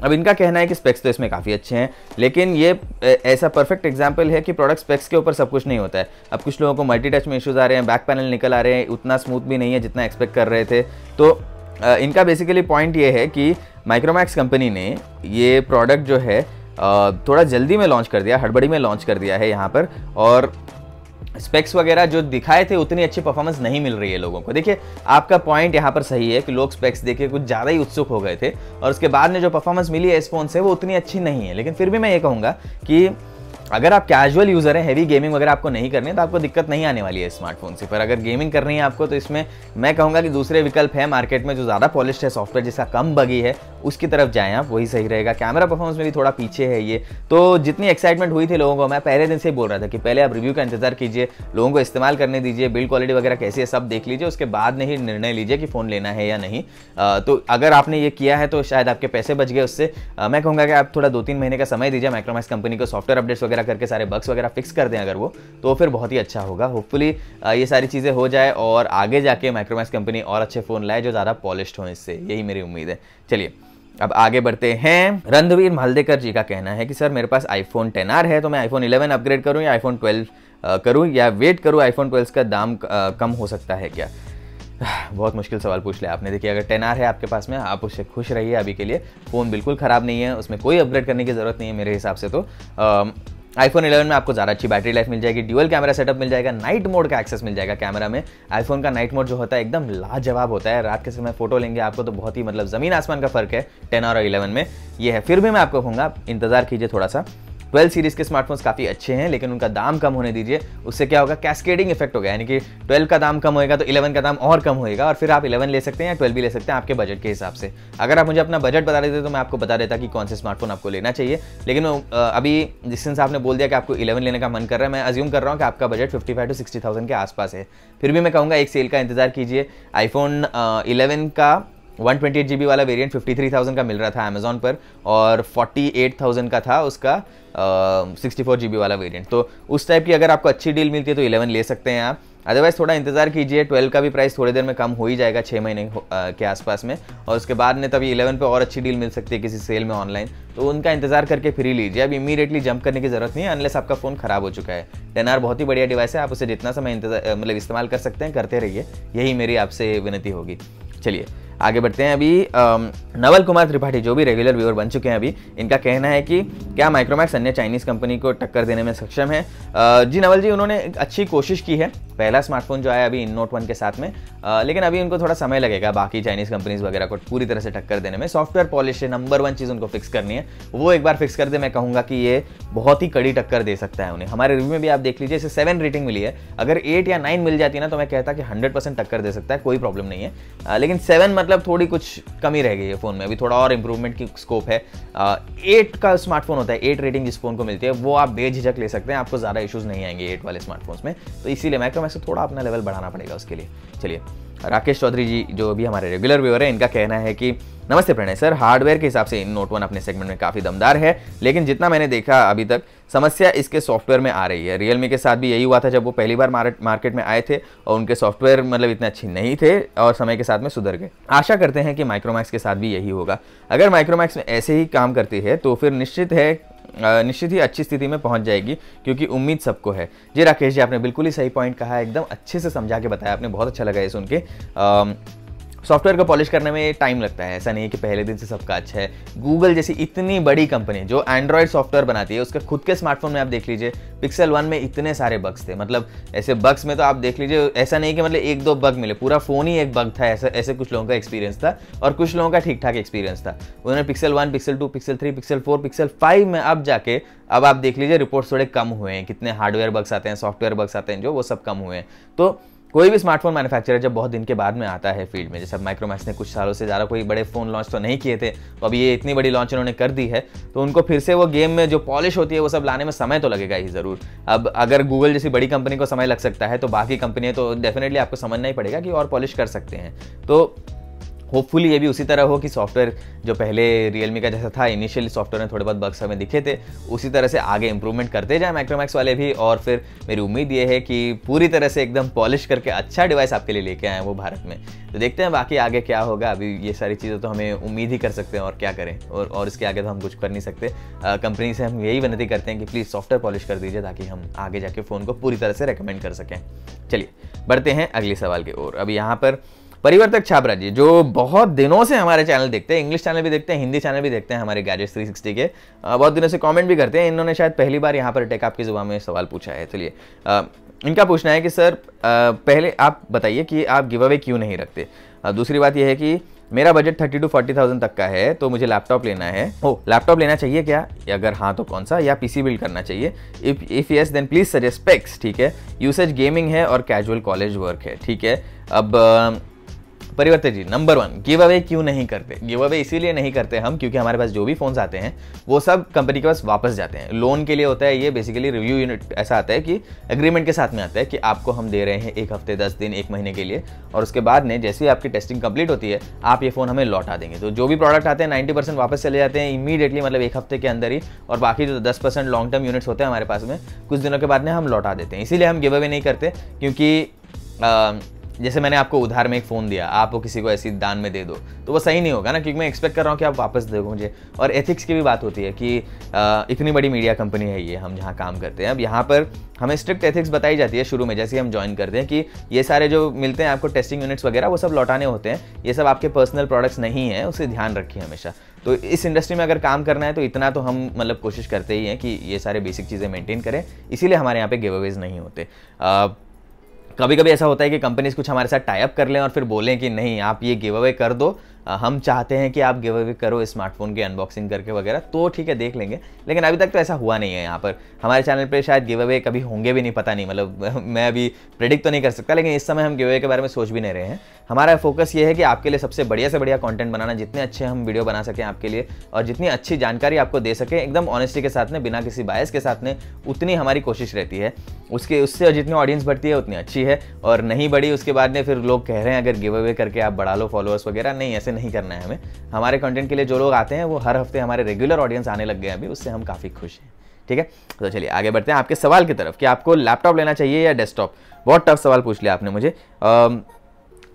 अब इनका कहना है कि स्पेक्स तो इसमें काफ़ी अच्छे हैं, लेकिन ये ऐसा परफेक्ट एग्जाम्पल है कि प्रोडक्ट स्पेक्स के ऊपर सब कुछ नहीं होता है। अब कुछ लोगों को मल्टी टच में इशूज़ आ रहे हैं, बैक पैनल निकल आ रहे हैं, उतना स्मूथ भी नहीं है जितना एक्सपेक्ट कर रहे थे। तो इनका बेसिकली पॉइंट ये है कि माइक्रोमैक्स कंपनी ने ये प्रोडक्ट जो है थोड़ा जल्दी में लॉन्च कर दिया, हड़बड़ी में लॉन्च कर दिया है यहाँ पर, और स्पेक्स वगैरह जो दिखाए थे उतनी अच्छी परफॉर्मेंस नहीं मिल रही है लोगों को। देखिए आपका पॉइंट यहाँ पर सही है कि लोग स्पेक्स देखे कुछ ज़्यादा ही उत्सुक हो गए थे, और उसके बाद में जो परफॉर्मेंस मिली है इस फोन से वो उतनी अच्छी नहीं है। लेकिन फिर भी मैं ये कहूँगा कि अगर आप कैजुअल यूज़र हैं, हैवी गेमिंग वगैरह आपको नहीं करनी है, तो आपको दिक्कत नहीं आने वाली है स्मार्टफोन से। पर अगर गेमिंग करनी है आपको, तो इसमें मैं कहूँगा कि दूसरे विकल्प है मार्केट में जो ज़्यादा पॉलिश्ड है, सॉफ्टवेयर जिसका कम बगी है, उसकी तरफ जाएँ आप, वही सही रहेगा। कैमरा परफॉर्मेंस में भी थोड़ा पीछे है ये। तो जितनी एक्साइटमेंट हुई थी लोगों को, मैं पहले दिन से ही बोल रहा था कि पहले आप रिव्यू का इंतजार कीजिए, लोगों को इस्तेमाल करने दीजिए, बिल्ड क्वालिटी वगैरह कैसी है सब देख लीजिए, उसके बाद में ही निर्णय लीजिए कि फ़ोन लेना है या नहीं। तो अगर आपने ये किया है तो शायद आपके पैसे बच गए उससे। मैं कहूँगा कि आप थोड़ा 2-3 महीने का समय दीजिए माइक्रोमैक्स कंपनी को, सॉफ्टवेयर अपडेट्स वगैरह करके सारे बग्स वगैरह फिक्स कर दें अगर वो, तो फिर बहुत ही अच्छा होगा। होपफुली ये सारी चीज़ें हो जाए और आगे जाके माइक्रोमैक्स कंपनी और अच्छे फ़ोन लाए जो ज़्यादा पॉलिश्ड हों, इससे यही मेरी उम्मीद है। चलिए अब आगे बढ़ते हैं। रणधीर मालदेकर जी का कहना है कि सर मेरे पास iPhone XR है, तो मैं iPhone 11 अपग्रेड करूं या iPhone 12 करूं, या वेट करूं iPhone 12 का दाम कम हो सकता है क्या? बहुत मुश्किल सवाल पूछ लिया आपने। देखिए अगर XR है आपके पास में, आप उससे खुश रहिए अभी के लिए, फ़ोन बिल्कुल ख़राब नहीं है, उसमें कोई अपग्रेड करने की ज़रूरत नहीं है मेरे हिसाब से। तो iPhone 11 में आपको ज़्यादा अच्छी बैटरी लाइफ मिल जाएगी, ड्यूअल कैमरा सेटअप मिल जाएगा, नाइट मोड का एक्सेस मिल जाएगा कैमरा में। आईफोन का नाइट मोड जो होता है एकदम लाजवाब होता है, रात के समय फोटो लेंगे आपको तो बहुत ही मतलब ज़मीन आसमान का फ़र्क है 10 और 11 में, ये है। फिर भी मैं आपको कहूँगा इंतज़ार कीजिए थोड़ा सा। 12 सीरीज़ के स्मार्टफोन्स काफ़ी अच्छे हैं, लेकिन उनका दाम कम होने दीजिए। उससे क्या होगा, कैस्केडिंग इफेक्ट होगा, यानी कि 12 का दाम कम होएगा तो 11 का दाम और कम होएगा, और फिर आप 11 ले सकते हैं या 12 भी ले सकते हैं आपके बजट के हिसाब से। अगर आप मुझे अपना बजट बता देते तो मैं आपको बता देता कि कौन से स्मार्टफोन आपको लेना चाहिए। लेकिन अभी जिस दिन से आपने बोल दिया कि आपको 11 लेने का मन कर रहा है, मैं अज्यूम कर रहा हूँ कि आपका बजट 55 से 60,000 के आसपास है। फिर भी मैं कहूँगा एक सेल का इंतजार कीजिए। iPhone 11 का 128 GB वाला वेरिएंट 53,000 का मिल रहा था अमेजोन पर, और 48,000 का था उसका 64 GB वाला वेरिएंट। तो उस टाइप की अगर आपको अच्छी डील मिलती है तो 11 ले सकते हैं आप, अदरवाइज थोड़ा इंतजार कीजिए। 12 का भी प्राइस थोड़ी देर में कम हो ही जाएगा, 6 महीने के आसपास में, और उसके बाद में तभी 11 पे और अच्छी डील मिल सकती है किसी सेल में ऑनलाइन, तो उनका इंतजार करके फिर ही लीजिए। अब इमीडिएटली जंप करने की जरूरत नहीं है अनलेस आपका फ़ोन खराब हो चुका है। XR बहुत ही बढ़िया डिवाइस है, आप उसे जितना समय मतलब इस्तेमाल कर सकते हैं करते रहिए, यही मेरी आपसे विनती होगी। चलिए आगे बढ़ते हैं। अभी नवल कुमार त्रिपाठी जो भी रेगुलर व्यूअर बन चुके हैं अभी, इनका कहना है कि क्या माइक्रोमैक्स अन्य चाइनीज़ कंपनी को टक्कर देने में सक्षम है? जी नवल जी, उन्होंने एक अच्छी कोशिश की है, पहला स्मार्टफोन जो आया अभी Note 1 के साथ में, लेकिन अभी उनको थोड़ा समय लगेगा बाकी चाइनीज़ कंपनीज वगैरह को पूरी तरह से टक्कर देने में। सॉफ्टवेयर पॉलिश है नंबर 1 चीज़ उनको फिक्स करनी है, वो एक बार फिक्स कर दे, मैं कहूँगा कि ये बहुत ही कड़ी टक्कर दे सकता है उन्हें। हमारे रिव्यू में भी आप देख लीजिए, इसे 7 रेटिंग मिली है, अगर 8 या 9 मिल जाती है ना तो मैं कहता कि 100% टक्कर दे सकता है, कोई प्रॉब्लम नहीं है। लेकिन 7 मतलब थोड़ी कुछ कमी रह गई है फ़ोन में, अभी थोड़ा और इंप्रूवमेंट की स्कोप है। 8 का स्मार्टफोन होता है, 8 रेटिंग जिस फोन को मिलती है वो आप बेझिझक ले सकते हैं, आपको ज़्यादा इश्यूज़ नहीं आएंगे 8 वाले स्मार्टफोन्स में। तो इसीलिए माइक्रोमैक्स से थोड़ा अपना लेवल बढ़ाना पड़ेगा उसके लिए। चलिए राकेश चौधरी जी जो भी हमारे रेगुलर व्यूअर है, इनका कहना है कि नमस्ते प्रणय सर, हार्डवेयर के हिसाब से Note 1 अपने सेगमेंट में काफ़ी दमदार है, लेकिन जितना मैंने देखा अभी तक समस्या इसके सॉफ्टवेयर में आ रही है। Realme के साथ भी यही हुआ था जब वो पहली बार मार्केट में आए थे, और उनके सॉफ्टवेयर मतलब इतने अच्छे नहीं थे और समय के साथ में सुधर गए। आशा करते हैं कि माइक्रोमैक्स के साथ भी यही होगा। अगर माइक्रोमैक्स में ऐसे ही काम करती है तो फिर निश्चित ही अच्छी स्थिति में पहुंच जाएगी, क्योंकि उम्मीद सबको है। जी राकेश जी, आपने बिल्कुल ही सही पॉइंट कहा है, एकदम अच्छे से समझा के बताया आपने, बहुत अच्छा लगा ये सुन के। सॉफ्टवेयर को पॉलिश करने में टाइम लगता है, ऐसा नहीं है कि पहले दिन से सबका अच्छा है। गूगल जैसी इतनी बड़ी कंपनी जो एंड्रॉयड सॉफ्टवेयर बनाती है, उसके खुद के स्मार्टफोन में आप देख लीजिए पिक्सल 1 में इतने सारे बग्स थे, मतलब ऐसे बग्स में तो आप देख लीजिए, ऐसा नहीं कि मतलब 1-2 बग मिले, पूरा फ़ोन ही एक बग था, ऐसे कुछ लोगों का एक्सपीरियंस था, और कुछ लोगों का ठीक ठाक एक्सपीरियंस था। उन्होंने pixel 1, pixel 2, pixel 3, pixel 4, pixel 5 में अब जाके अब आप देख लीजिए रिपोर्ट्स थोड़े कम हुए हैं, कितने हार्डवेयर बग्स आते हैं, सॉफ्टवेयर बग्स आते हैं जो, वो सब कम हुए हैं। तो कोई भी स्मार्टफोन मैन्युफैक्चरर जब बहुत दिन के बाद में आता है फील्ड में, जैसे माइक्रोमैक्स ने कुछ सालों से ज़्यादा कोई बड़े फ़ोन लॉन्च तो नहीं किए थे, तो अभी ये इतनी बड़ी लॉन्च उन्होंने कर दी है, तो उनको फिर से वो गेम में जो पॉलिश होती है वो सब लाने में समय तो लगेगा ही ज़रूर। अब अगर गूगल जैसी बड़ी कंपनी को समय लग सकता है, तो बाकी कंपनियाँ तो डेफिनेटली आपको समझना ही पड़ेगा कि और पॉलिश कर सकते हैं। तो होपफुली ये भी उसी तरह हो कि सॉफ्टवेयर जो पहले Realme का जैसा था, इनिशियली सॉफ्टवेयर में थोड़े बहुत बग्स हमें दिखे थे, उसी तरह से आगे इंप्रूवमेंट करते जाए माइक्रोमैक्स वाले भी। और फिर मेरी उम्मीद ये है कि पूरी तरह से एकदम पॉलिश करके अच्छा डिवाइस आपके लिए लेके आए वो भारत में। तो देखते हैं बाकी आगे क्या होगा। अभी ये सारी चीज़ें तो हमें उम्मीद ही कर सकते हैं, और क्या करें, और इसके आगे तो हम कुछ कर नहीं सकते। कंपनी से हम यही विनती करते हैं कि प्लीज़ सॉफ्टवेयर पॉलिश कर दीजिए, ताकि हम आगे जाके फ़ोन को पूरी तरह से रेकमेंड कर सकें। चलिए बढ़ते हैं अगले सवाल की ओर। अब यहाँ पर परिवर्तक छाबरा जी, जो बहुत दिनों से हमारे चैनल देखते हैं, इंग्लिश चैनल भी देखते हैं, हिंदी चैनल भी देखते हैं हमारे गैजेट्स 360 के, बहुत दिनों से कमेंट भी करते हैं। इन्होंने शायद पहली बार यहाँ पर टेक आपकी जुबान में सवाल पूछा है। चलिए इनका पूछना है कि सर पहले आप बताइए कि आप गिव अवे क्यों नहीं रखते। दूसरी बात यह है कि मेरा बजट 30 to 40,000 तक का है, तो मुझे लैपटॉप लेना है। लैपटॉप लेना चाहिए क्या, अगर हाँ तो कौन सा, या पीसी बिल्ड करना चाहिए? If yes then please suggest specs. ठीक है, यूसेज गेमिंग है और कैजुअल कॉलेज वर्क है। ठीक है, अब परिवर्तक जी, नंबर 1, गिव अवे क्यों नहीं करते? गिव अवे इसीलिए नहीं करते हम, क्योंकि हमारे पास जो भी फोन्स आते हैं वो सब कंपनी के पास वापस जाते हैं। लोन के लिए होता है ये, बेसिकली रिव्यू यूनिट ऐसा आता है कि एग्रीमेंट के साथ में आता है कि आपको हम दे रहे हैं 1 हफ्ते, 10 दिन, 1 महीने के लिए, और उसके बाद में जैसे ही आपकी टेस्टिंग कंप्लीट होती है आप ये फ़ोन हमें लौटा देंगे। तो जो भी प्रोडक्ट आते हैं 90% वापस चले जाते हैं इमीडिएटली, मतलब 1 हफ्ते के अंदर ही, और बाकी जो 10% लॉन्ग टर्म यूनिट्स होते हैं हमारे पास में कुछ दिनों के बाद में हम लौटा देते हैं। इसीलिए हम गिव अवे नहीं करते, क्योंकि जैसे मैंने आपको उधार में एक फ़ोन दिया, आप वो किसी को ऐसी दान में दे दो तो वो सही नहीं होगा ना, क्योंकि मैं एक्सपेक्ट कर रहा हूँ कि आप वापस दो मुझे। और एथिक्स की भी बात होती है कि इतनी बड़ी मीडिया कंपनी है ये, हम जहाँ काम करते हैं। अब यहाँ पर हमें स्ट्रिक्ट एथिक्स बताई जाती है शुरू में, जैसे ही हम ज्वाइन करते हैं, कि ये सारे जो मिलते हैं आपको टेस्टिंग यूनिट्स वगैरह, वो सब लौटाने होते हैं, ये सब आपके पर्सनल प्रोडक्ट्स नहीं है, उसे ध्यान रखिए हमेशा। तो इस इंडस्ट्री में अगर काम करना है तो इतना तो हम मतलब कोशिश करते ही हैं कि ये सारे बेसिक चीज़ें मेंटेन करें, इसीलिए हमारे यहाँ पे गिव अवेज नहीं होते। कभी कभी ऐसा होता है कि कंपनीज कुछ हमारे साथ टाई अप कर लें और फिर बोलें कि नहीं आप ये गिव अवे कर दो, हम चाहते हैं कि आप गिव अवे करो स्मार्टफोन की अनबॉक्सिंग करके वगैरह, तो ठीक है देख लेंगे। लेकिन अभी तक तो ऐसा हुआ नहीं है। यहाँ पर हमारे चैनल पे शायद गिव अवे कभी होंगे भी नहीं, पता नहीं, मतलब मैं अभी प्रेडिक्ट तो नहीं कर सकता, लेकिन इस समय हम गिव अवे के बारे में सोच भी नहीं रहे हैं। हमारा फोकस ये है कि आपके लिए सबसे बढ़िया से बढ़िया कंटेंट बनाना, जितने अच्छे हम वीडियो बना सकें आपके लिए, और जितनी अच्छी जानकारी आपको दे सकें एकदम ऑनेस्टी के साथ में, बिना किसी बायस के साथ में, उतनी हमारी कोशिश रहती है। उससे जितनी ऑडियंस बढ़ती है उतनी अच्छी है, और नहीं बढ़ी उसके बाद में फिर लोग कह रहे हैं अगर गिव अवे करके आप बढ़ा लो फॉलोअर्स वगैरह, नहीं, ऐसे नहीं करना है हमें। हमारे कंटेंट के लिए जो लोग आते हैं वो हर हफ्ते हमारे रेगुलर ऑडियंस आने लग गए हैं अभी, उससे हम काफ़ी खुश हैं। ठीक है, तो चलिए आगे बढ़ते हैं आपके सवाल की तरफ कि आपको लैपटॉप लेना चाहिए या डेस्कटॉप। बहुत टफ सवाल पूछ लिया आपने मुझे।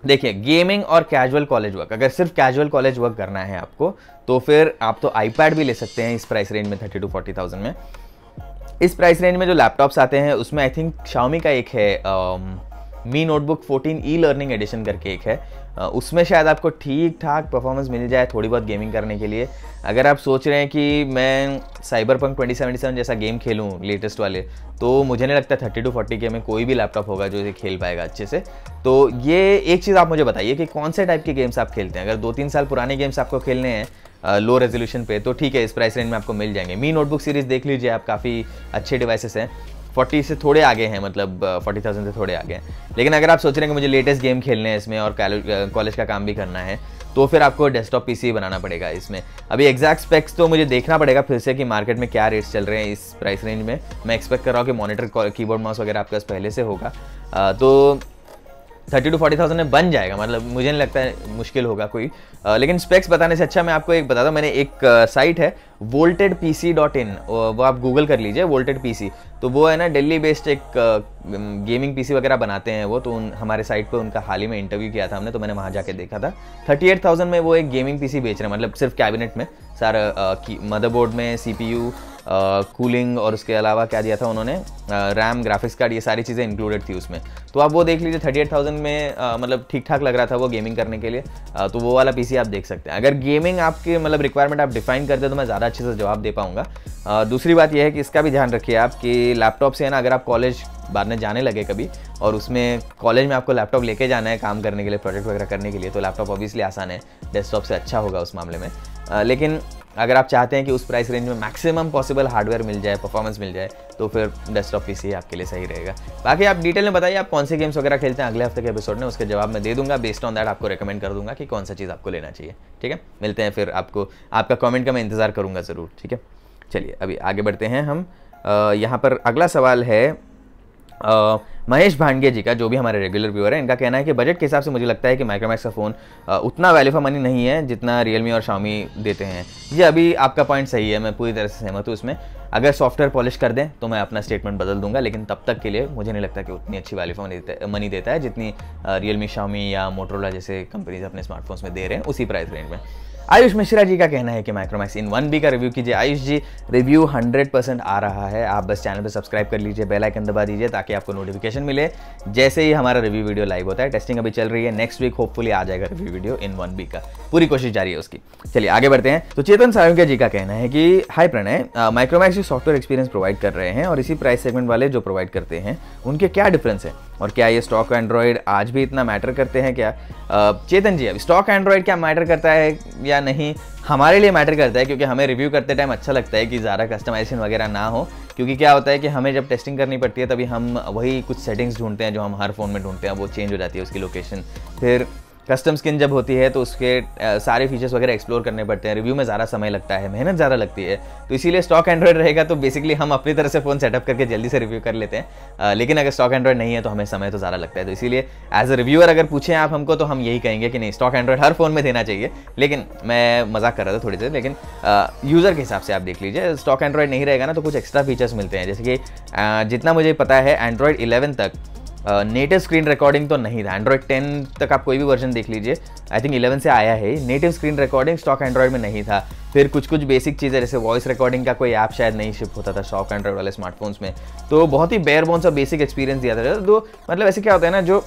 देखिए, गेमिंग और कैजुअल कॉलेज वर्क, अगर सिर्फ कैजुअल कॉलेज वर्क करना है आपको, तो फिर आप तो आईपैड भी ले सकते हैं इस प्राइस रेंज में, 30 to 40,000 में। इस प्राइस रेंज में जो लैपटॉप्स आते हैं उसमें आई थिंक Xiaomi का एक है मी नोटबुक 14 ई लर्निंग एडिशन करके एक है, उसमें शायद आपको ठीक ठाक परफॉर्मेंस मिल जाए थोड़ी बहुत गेमिंग करने के लिए। अगर आप सोच रहे हैं कि मैं साइबरपंक 2077 जैसा गेम खेलूं लेटेस्ट वाले, तो मुझे नहीं लगता 30 to 40K में कोई भी लैपटॉप होगा जो इसे खेल पाएगा अच्छे से। तो ये एक चीज़ आप मुझे बताइए कि कौन से टाइप के गेम्स आप खेलते हैं। अगर 2-3 साल पुराने गेम्स आपको खेलने हैं लो रेजोल्यूशन पे, तो ठीक है, इस प्राइस रेंज में आपको मिल जाएंगे। मी नोटबुक सीरीज़ देख लीजिए आप, काफ़ी अच्छे डिवाइसेस हैं, 40 से थोड़े आगे हैं, मतलब 40,000 से थोड़े आगे हैं। लेकिन अगर आप सोच रहे हैं कि मुझे लेटेस्ट गेम खेलने हैं इसमें और कॉलेज का काम भी करना है, तो फिर आपको डेस्कटॉप पीसी बनाना पड़ेगा इसमें। अभी एग्जैक्ट स्पेक्स तो मुझे देखना पड़ेगा फिर से कि मार्केट में क्या रेट्स चल रहे हैं इस प्राइस रेंज में। मैं एक्सपेक्ट कर रहा हूँ कि मॉनिटर, कीबोर्ड, माउस वगैरह आपके पास पहले से होगा, तो 30 to 40,000 में बन जाएगा, मतलब मुझे नहीं लगता है मुश्किल होगा कोई। लेकिन स्पेक्स बताने से अच्छा मैं आपको एक बताता हूँ। मैंने एक साइट है voltedpc.in, वो आप गूगल कर लीजिए, वोल्टेड पीसी। तो वो है ना दिल्ली बेस्ड एक गेमिंग पीसी वगैरर बनाते हैं वो, तो हमारे साइट पे उनका हाल ही में इंटरव्यू किया था हमने, तो मैंने वहाँ जाके देखा था। 38,000 में वो एक गेमिंग पीसी बेच रहे हैं, मतलब सिर्फ कैबिनेट में सारा, मदरबोर्ड में CPU, कूलिंग, और उसके अलावा क्या दिया था उन्होंने, रैम, ग्राफिक्स कार्ड, ये सारी चीज़ें इंक्लूडेड थी उसमें। तो आप वो देख लीजिए, 38,000 में मतलब ठीक ठाक लग रहा था वो गेमिंग करने के लिए, तो वो वाला पीसी आप देख सकते हैं। अगर गेमिंग आपके मतलब रिक्वायरमेंट आप डिफाइन करते हैं तो मैं ज़्यादा अच्छे से जवाब दे पाऊंगा। दूसरी बात यह है कि इसका भी ध्यान रखिए आप कि लैपटॉप से है ना, अगर आप कॉलेज बाद में जाने लगे कभी, और उसमें कॉलेज में आपको लैपटॉप लेके जाना है काम करने के लिए, प्रोजेक्ट वगैरह करने के लिए, तो लैपटॉप ऑब्वियसली आसान है, डेस्कटॉप से अच्छा होगा उस मामले में। लेकिन अगर आप चाहते हैं कि उस प्राइस रेंज में मैक्सिमम पॉसिबल हार्डवेयर मिल जाए, परफॉर्मेंस मिल जाए, तो फिर डेस्कटॉप पीसी आपके लिए सही रहेगा। बाकी आप डिटेल में बताइए आप कौन से गेम्स वगैरह खेलते हैं, अगले हफ्ते के एपिसोड में उसके जवाब मैं दे दूंगा। बेस्ड ऑन दैट आपको रेकमेंड कर दूंगा कि कौन सा चीज़ आपको लेना चाहिए। ठीक है, मिलते हैं फिर, आपका कमेंट का मैं इंतजार करूंगा ज़रूर। ठीक है, चलिए अभी आगे बढ़ते हैं हम। यहाँ पर अगला सवाल है महेश भांडे जी का, जो भी हमारे रेगुलर व्यूअर है, इनका कहना है कि बजट के हिसाब से मुझे लगता है कि माइक्रोमैक्स का फ़ोन उतना वैल्यू फॉर मनी नहीं है जितना रियलमी और शाओमी देते हैं। जी अभी आपका पॉइंट सही है, मैं पूरी तरह से सहमत हूँ इसमें। अगर सॉफ्टवेयर पॉलिश कर दें तो मैं अपना स्टेटमेंट बदल दूंगा, लेकिन तब तक के लिए मुझे नहीं लगता कि उतनी अच्छी वैल्यू फॉर मनी देता है जितनी रियलमी, शाओमी या मोटोरोला जैसे कंपनीज अपने स्मार्टफोन्स में दे रहे हैं उसी प्राइस रेंज में। आयुष मिश्रा जी का कहना है कि माइक्रोमैक्स इन 1B का रिव्यू कीजिए। आयुष जी रिव्यू 100% आ रहा है, आप बस चैनल पे सब्सक्राइब कर लीजिए, बेल आइकन दबा दीजिए ताकि आपको नोटिफिकेशन मिले जैसे ही हमारा रिव्यू वीडियो लाइव होता है। टेस्टिंग अभी चल रही है, नेक्स्ट वीक होपफुली आ जाएगा रिव्यू वीडियो इन 1B का, पूरी कोशिश जारी है उसकी। चलिए आगे बढ़ते हैं। तो चेतन साळुंखे जी का कहना है कि हाय प्रणय, माइक्रोमैक्स जो सॉफ्टवेयर एक्सपीरियंस प्रोवाइड कर रहे हैं और इसी प्राइस सेगमेंट वाले जो प्रोवाइड करते हैं उनके क्या डिफरेंस है, और क्या ये स्टॉक एंड्रॉयड आज भी इतना मैटर करते हैं क्या? चेतन जी, अब स्टॉक एंड्रॉयड क्या मैटर करता है या नहीं, हमारे लिए मैटर करता है, क्योंकि हमें रिव्यू करते टाइम अच्छा लगता है कि ज़्यादा कस्टमाइजेशन वगैरह ना हो। क्योंकि क्या होता है कि हमें जब टेस्टिंग करनी पड़ती है तभी हम वही कुछ सेटिंग्स ढूंढते हैं जो हम हर फ़ोन में ढूंढते हैं, वो चेंज हो जाती है उसकी लोकेशन। फिर कस्टम स्किन जब होती है तो उसके सारे फीचर्स वगैरह एक्सप्लोर करने पड़ते हैं, रिव्यू में ज़्यादा समय लगता है, मेहनत ज़्यादा लगती है। तो इसीलिए स्टॉक एंड्रॉयड रहेगा तो बेसिकली हम अपनी तरह से फ़ोन सेटअप करके जल्दी से रिव्यू कर लेते हैं, लेकिन अगर स्टॉक एंड्रॉयड नहीं है तो हमें समय तो ज़्यादा लगता है। तो इसीलिए एज अ रिव्यूअर अगर पूछें आप हमको तो हम यही कहेंगे कि नहीं, स्टॉक एंड्रॉयड हर फ़ोन में देना चाहिए। लेकिन मैं मजाक कर रहा था थोड़ी देर, लेकिन यूज़र के हिसाब से आप देख लीजिए, स्टॉक एंड्रॉयड नहीं रहेगा ना तो कुछ एक्स्ट्रा फीचर्स मिलते हैं, जैसे कि जितना मुझे पता है एंड्रॉयड 11 तक नेटिव स्क्रीन रिकॉर्डिंग तो नहीं था। एंड्रॉयड 10 तक आप कोई भी वर्जन देख लीजिए, आई थिंक 11 से आया है, native screen recording stock Android में नहीं था। फिर कुछ बेसिक चीज़ें जैसे वॉइस रिकॉर्डिंग का कोई ऐप शायद नहीं शिप होता था स्टॉक एंड्रॉयड वाले स्मार्टफोन्स में। तो बहुत ही बेयर बोन्स और बेसिक एक्सपीरियंस दिया था। तो मतलब ऐसे क्या होता है ना, जो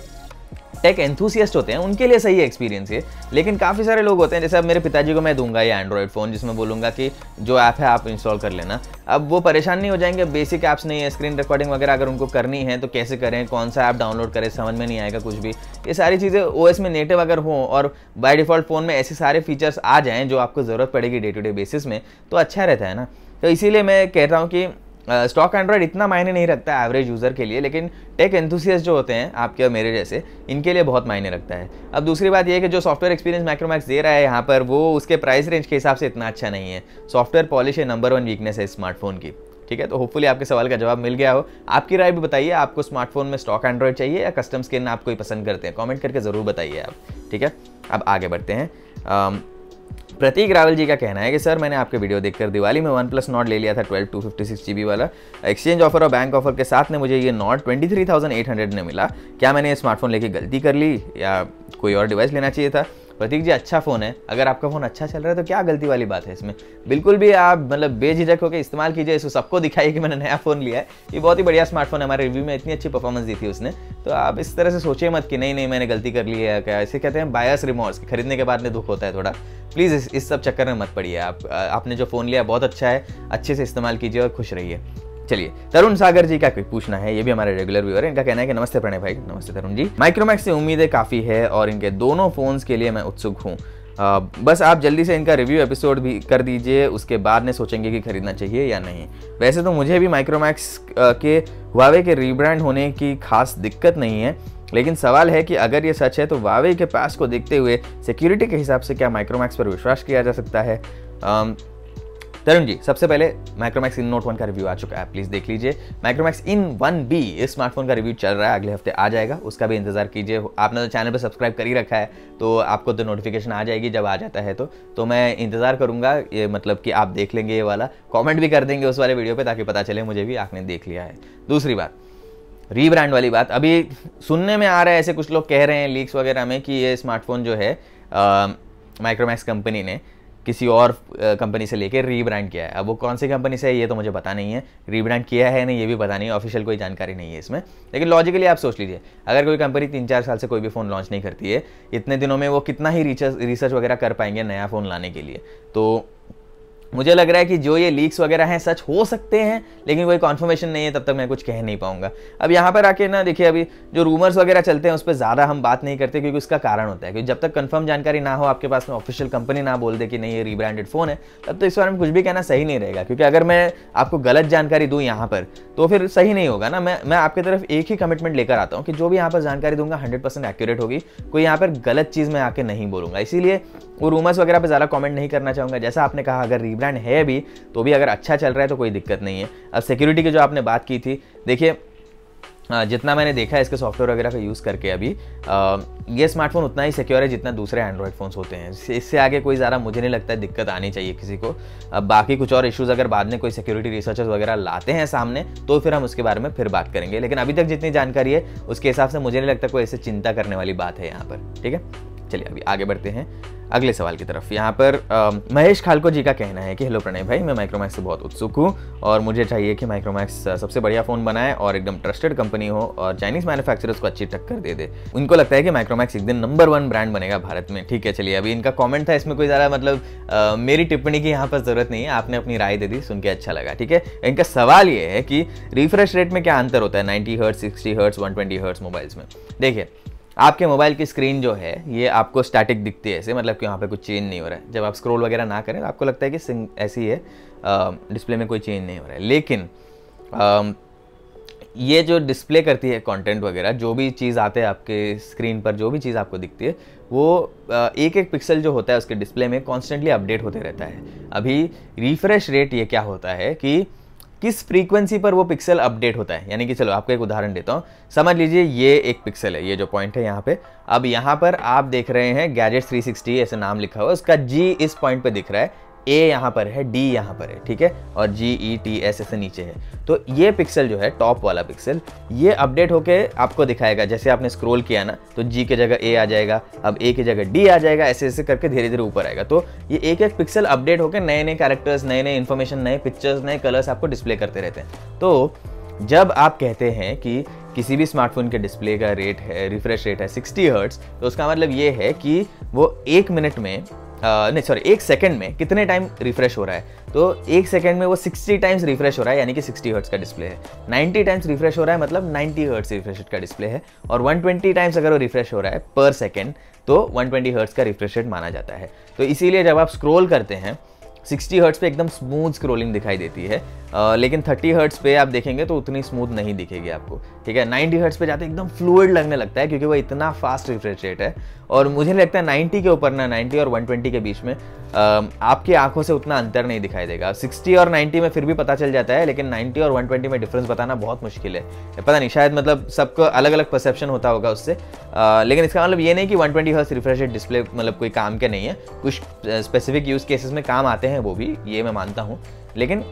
टेक एंथुसियास्ट होते हैं उनके लिए सही है एक्सपीरियंस ये, लेकिन काफ़ी सारे लोग होते हैं, जैसे अब मेरे पिताजी को मैं दूंगा ये एंड्रॉयड फ़ोन जिसमें बोलूँगा कि जो ऐप है आप इंस्टॉल कर लेना, अब वो परेशान नहीं हो जाएंगे? बेसिक ऐप्स नहीं है, स्क्रीन रिकॉर्डिंग वगैरह अगर उनको करनी है तो कैसे करें, कौन सा ऐप डाउनलोड करें, समझ में नहीं आएगा कुछ भी। ये सारी चीज़ें ओएस में नेटिव अगर हों और बाय डिफ़ॉल्ट फ़ोन में ऐसे सारे फीचर्स आ जाएँ जो आपको ज़रूरत पड़ेगी डे टू डे बेसिस में, तो अच्छा रहता है ना। तो इसीलिए मैं कह रहा हूँ कि स्टॉक एंड्रॉयड इतना मायने नहीं रखता है एवरेज यूज़र के लिए, लेकिन टेक एंथुसियास्ट जो होते हैं आपके और मेरे जैसे, इनके लिए बहुत मायने रखता है। अब दूसरी बात यह है कि जो सॉफ्टवेयर एक्सपीरियंस माइक्रोमैक्स दे रहा है यहाँ पर, वो उसके प्राइस रेंज के हिसाब से इतना अच्छा नहीं है। सॉफ्टवेयर पॉलिश है नंबर 1 वीकनेस है स्मार्टफोन की, ठीक है। तो होपफुली आपके सवाल का जवाब मिल गया हो। आपकी राय भी बताइए, आपको स्मार्टफोन में स्टॉक एंड्रॉयड चाहिए या कस्टम स्किन आप कोई पसंद करते हैं, कमेंट करके ज़रूर बताइए आप, ठीक है। अब आगे बढ़ते हैं। प्रतीक रावल जी का कहना है कि सर मैंने आपके वीडियो देखकर दिवाली में OnePlus Nord ले लिया था 12 256 GB वाला, एक्सचेंज ऑफर और बैंक ऑफर के साथ ने मुझे ये Nord 23,800 में मिला। क्या मैंने ये स्मार्टफोन लेके गलती कर ली या कोई और डिवाइस लेना चाहिए था? प्रतीक जी, अच्छा फ़ोन है, अगर आपका फ़ोन अच्छा चल रहा है तो क्या गलती वाली बात है इसमें? बिल्कुल भी आप मतलब बेझिझक होकर इस्तेमाल कीजिए, इसको सबको दिखाइए कि मैंने नया फ़ोन लिया है, ये बहुत ही बढ़िया स्मार्टफोन है, हमारे रिव्यू में इतनी अच्छी परफॉर्मेंस दी थी उसने। तो आप इस तरह से सोचिए मत कि नहीं मैंने गलती कर ली है, क्या इसे कहते हैं बायस रिमोर्स, खरीदने के बाद में दुख होता है थोड़ा। प्लीज़ इस सब चक्कर में मत पड़िए, आपने जो फ़ोन लिया बहुत अच्छा है, अच्छे से इस्तेमाल कीजिए और खुश रहिए। चलिए, तरुण सागर जी का कोई पूछना है, ये भी हमारे रेगुलर व्यूअर है। इनका कहना है कि नमस्ते प्रणय भाई। नमस्ते तरुण जी। माइक्रोमैक्स से उम्मीदें काफ़ी है और इनके दोनों फ़ोन्स के लिए मैं उत्सुक हूँ, बस आप जल्दी से इनका रिव्यू एपिसोड भी कर दीजिए, उसके बाद में सोचेंगे कि खरीदना चाहिए या नहीं। वैसे तो मुझे भी माइक्रोमैक्स के हुआवे के रीब्रांड होने की खास दिक्कत नहीं है, लेकिन सवाल है कि अगर ये सच है तो हुआवे के पास को देखते हुए सिक्योरिटी के हिसाब से क्या माइक्रोमैक्स पर विश्वास किया जा सकता है? तरुण जी, सबसे पहले माइक्रोमैक्स इन नोट 1 का रिव्यू आ चुका है, प्लीज़ देख लीजिए। माइक्रोमैक्स इन 1B इस स्मार्टफोन का रिव्यू चल रहा है, अगले हफ्ते आ जाएगा, उसका भी इंतजार कीजिए। आपने तो चैनल पर सब्सक्राइब कर ही रखा है तो आपको तो नोटिफिकेशन आ जाएगी जब आ जाता है। तो मैं इंतज़ार करूँगा, ये मतलब कि आप देख लेंगे ये वाला, कॉमेंट भी कर देंगे उस वाले वीडियो पर ताकि पता चले मुझे भी आपने देख लिया है। दूसरी बात, रीब्रांड वाली बात, अभी सुनने में आ रहा है, ऐसे कुछ लोग कह रहे हैं लीक्स वगैरह में कि ये स्मार्टफोन जो है माइक्रोमैक्स कंपनी ने किसी और कंपनी से लेके रीब्रांड किया है। अब वो कौन सी कंपनी से है ये तो मुझे पता नहीं है, रीब्रांड किया है नहीं ये भी पता नहीं है, ऑफिशियल कोई जानकारी नहीं है इसमें। लेकिन लॉजिकली आप सोच लीजिए, अगर कोई कंपनी 3-4 साल से कोई भी फ़ोन लॉन्च नहीं करती है, इतने दिनों में वो कितना ही रिसर्च वगैरह कर पाएंगे नया फ़ोन लाने के लिए। तो मुझे लग रहा है कि जो ये लीक्स वगैरह हैं सच हो सकते हैं, लेकिन कोई कॉन्फर्मेशन नहीं है, तब तक मैं कुछ कह नहीं पाऊंगा। अब यहाँ पर आके ना देखिए, अभी जो रूमर्स वगैरह चलते हैं उस पर ज़्यादा हम बात नहीं करते, क्योंकि उसका कारण होता है कि जब तक कंफर्म जानकारी ना हो, आपके पास में ऑफिशियल कंपनी ना बोल दे कि नहीं ये रीब्रांडेड फ़ोन है, तब तो इस बारे में कुछ भी कहना सही नहीं रहेगा। क्योंकि अगर मैं आपको गलत जानकारी दूँ यहाँ पर तो फिर सही नहीं होगा ना। मैं आपकी तरफ एक ही कमिटमेंट लेकर आता हूँ कि जो भी यहाँ पर जानकारी दूंगा 100% एक्यूरेट होगी, कोई यहाँ पर गलत चीज़ मैं आके नहीं बोलूँगा। इसीलिए वो रूमर्स वगैरह पे ज़्यादा कमेंट नहीं करना चाहूँगा। जैसा आपने कहा, अगर रीब्रांड है भी तो भी अगर अच्छा चल रहा है तो कोई दिक्कत नहीं है। अब सिक्योरिटी की जो आपने बात की थी, देखिए जितना मैंने देखा है इसके सॉफ्टवेयर वगैरह का यूज़ करके अभी ये स्मार्टफोन उतना ही सिक्योर है जितना दूसरे एंड्रॉयड फ़ोन्स होते हैं। इससे आगे कोई ज़्यादा मुझे नहीं लगता है दिक्कत आनी चाहिए किसी को। अब बाकी कुछ और इश्यूज़ अगर बाद में कोई सिक्योरिटी रिसर्चर्स वगैरह लाते हैं सामने तो फिर हम उसके बारे में फिर बात करेंगे, लेकिन अभी तक जितनी जानकारी है उसके हिसाब से मुझे नहीं लगता कोई ऐसे चिंता करने वाली बात है यहाँ पर। ठीक है, चलिए अभी आगे बढ़ते हैं अगले सवाल की तरफ। यहाँ पर महेश खालको जी का कहना है कि हेलो प्रणय भाई, मैं माइक्रोमैक्स से बहुत उत्सुक हूँ और मुझे चाहिए कि माइक्रोमैक्स सबसे बढ़िया फ़ोन बनाए और एकदम ट्रस्टेड कंपनी हो और चाइनीज़ मैन्युफैक्चरर्स को अच्छी टक्कर दे दे। उनको लगता है कि माइक्रोमैक्स एक दिन नंबर 1 ब्रांड बनेगा भारत में। ठीक है, चलिए अभी इनका कॉमेंट था, इसमें कोई ज़्यादा मतलब मेरी टिप्पणी की यहाँ पर ज़रूरत नहीं है, आपने अपनी राय दे दी, सुन के अच्छा लगा। ठीक है, इनका सवाल ये है कि रिफ्रेश रेट में क्या अंतर होता है 90 हर्ट्ज, 60 हर्ट्ज, 120 हर्ट्ज मोबाइल्स में। देखिए, आपके मोबाइल की स्क्रीन जो है ये आपको स्टैटिक दिखती है ऐसे, मतलब कि वहाँ पे कुछ चेंज नहीं हो रहा है। जब आप स्क्रॉल वगैरह ना करें तो आपको लगता है कि ऐसी है, डिस्प्ले में कोई चेंज नहीं हो रहा है। लेकिन ये जो डिस्प्ले करती है कंटेंट वगैरह, जो भी चीज़ आते हैं आपके स्क्रीन पर, जो भी चीज़ आपको दिखती है वो एक एक पिक्सल जो होता है उसके डिस्प्ले में कॉन्स्टेंटली अपडेट होते रहता है। अभी रिफ्रेश रेट ये क्या होता है कि किस फ्रीक्वेंसी पर वो पिक्सल अपडेट होता है। यानी कि चलो आपको एक उदाहरण देता हूँ, समझ लीजिए ये एक पिक्सल है, ये जो पॉइंट है यहाँ पे। अब यहाँ पर आप देख रहे हैं गैजेट 360 ऐसे नाम लिखा हुआ है, उसका G इस पॉइंट पे दिख रहा है, A यहाँ पर है, D यहाँ पर है, ठीक है, और GETS ऐसे नीचे है। तो ये पिक्सल जो है टॉप वाला पिक्सल, ये अपडेट होके आपको दिखाएगा। जैसे आपने स्क्रॉल किया ना तो G की जगह A आ जाएगा, अब A की जगह D आ जाएगा, ऐसे ऐसे करके धीरे धीरे ऊपर आएगा। तो ये एक एक पिक्सल अपडेट होकर नए नए कैरेक्टर्स, नए नए इन्फॉर्मेशन, नए पिक्चर्स, नए कलर्स आपको डिस्प्ले करते रहते हैं। तो जब आप कहते हैं कि किसी भी स्मार्टफोन के डिस्प्ले का रेट है, रिफ्रेश रेट है 60 हर्ट्ज, तो उसका मतलब ये है कि वो 1 मिनट में नहीं सॉरी 1 सेकंड में कितने टाइम रिफ्रेश हो रहा है। तो 1 सेकंड में वो 60 टाइम्स रिफ्रेश हो रहा है, यानी कि 60 हर्ट्ज का डिस्प्ले है। 90 टाइम्स रिफ्रेश हो रहा है मतलब 90 हर्ट्ज रिफ्रेश का डिस्प्ले है। और 120 टाइम्स अगर वो रिफ्रेश हो रहा है पर सेकंड तो 120 हर्ट्ज का रिफ्रेश रेट माना जाता है। तो इसीलिए जब आप स्क्रॉल करते हैं 60 हर्ट्ज पे एकदम स्मूथ स्क्रॉलिंग दिखाई देती है, लेकिन 30 हर्ट्ज पे आप देखेंगे तो उतनी स्मूथ नहीं दिखेगी आपको। ठीक है, 90 हर्ट्ज पे जाते एकदम फ्लूइड लगने लगता है क्योंकि वो इतना फास्ट रिफ्रेश रेट है। और मुझे लगता है 90 के ऊपर ना, 90 और 120 के बीच में आपकी आंखों से उतना अंतर नहीं दिखाई देगा। 60 और 90 में फिर भी पता चल जाता है, लेकिन 90 और 120 में डिफरेंस बताना बहुत मुश्किल है। पता नहीं, शायद मतलब सबको अलग अलग परसेप्शन होता होगा उससे, लेकिन इसका मतलब ये नहीं कि 120 हर्ट्ज रिफ्रेश रेट डिस्प्ले मतलब कोई काम के नहीं है। कुछ स्पेसिफिक यूज केसेस में काम आते हैं वो भी, ये मैं मानता हूँ, लेकिन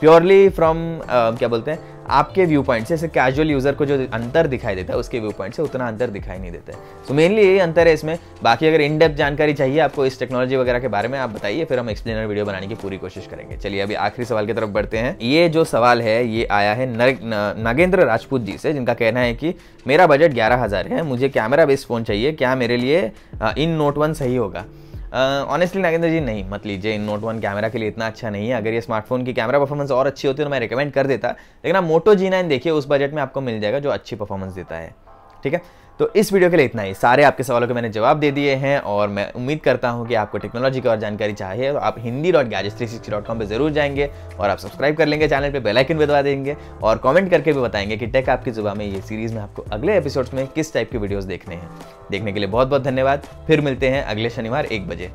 प्योरली फ्रॉम क्या बोलते हैं आपके व्यू पॉइंट से, जैसे कैजुअल यूजर को जो अंतर दिखाई देता है उसके व्यू पॉइंट से उतना अंतर दिखाई नहीं देता है। तो मेनली यही अंतर है इसमें। बाकी अगर इन डेप्थ जानकारी चाहिए आपको इस टेक्नोलॉजी वगैरह के बारे में, आप बताइए, फिर हम एक्सप्लेनर वीडियो बनाने की पूरी कोशिश करेंगे। चलिए अभी आखिरी सवाल की तरफ बढ़ते हैं। ये जो सवाल है ये आया है नागेंद्र राजपूत जी से, जिनका कहना है कि मेरा बजट 11,000 है, मुझे कैमरा बेस्ड फ़ोन चाहिए, क्या मेरे लिए इन नोट 1 सही होगा? ऑनेस्टली नागेंद्र जी नहीं, मत लीजिए। इन नोट 1 कैमरा के लिए इतना अच्छा नहीं है। अगर ये स्मार्टफोन की कैमरा परफॉर्मेंस और अच्छी होती तो मैं रिकमेंड कर देता, लेकिन आप मोटो G9 देखिए, उस बजट में आपको मिल जाएगा जो अच्छी परफॉर्मेंस देता है। ठीक है, तो इस वीडियो के लिए इतना ही। सारे आपके सवालों के मैंने जवाब दे दिए हैं और मैं उम्मीद करता हूं कि आपको टेक्नोलॉजी की और जानकारी चाहिए तो आप hindi.gadgets360.com पे जरूर जाएंगे और आप सब्सक्राइब कर लेंगे, चैनल पे बेल आइकन भी दबा देंगे और कमेंट करके भी बताएंगे कि टेक आपकी जुबान में ये सीरीज में आपको अगले एपिसोड्स में किस टाइप के वीडियोस देखने हैं। देखने के लिए बहुत बहुत धन्यवाद। फिर मिलते हैं अगले शनिवार 1 बजे।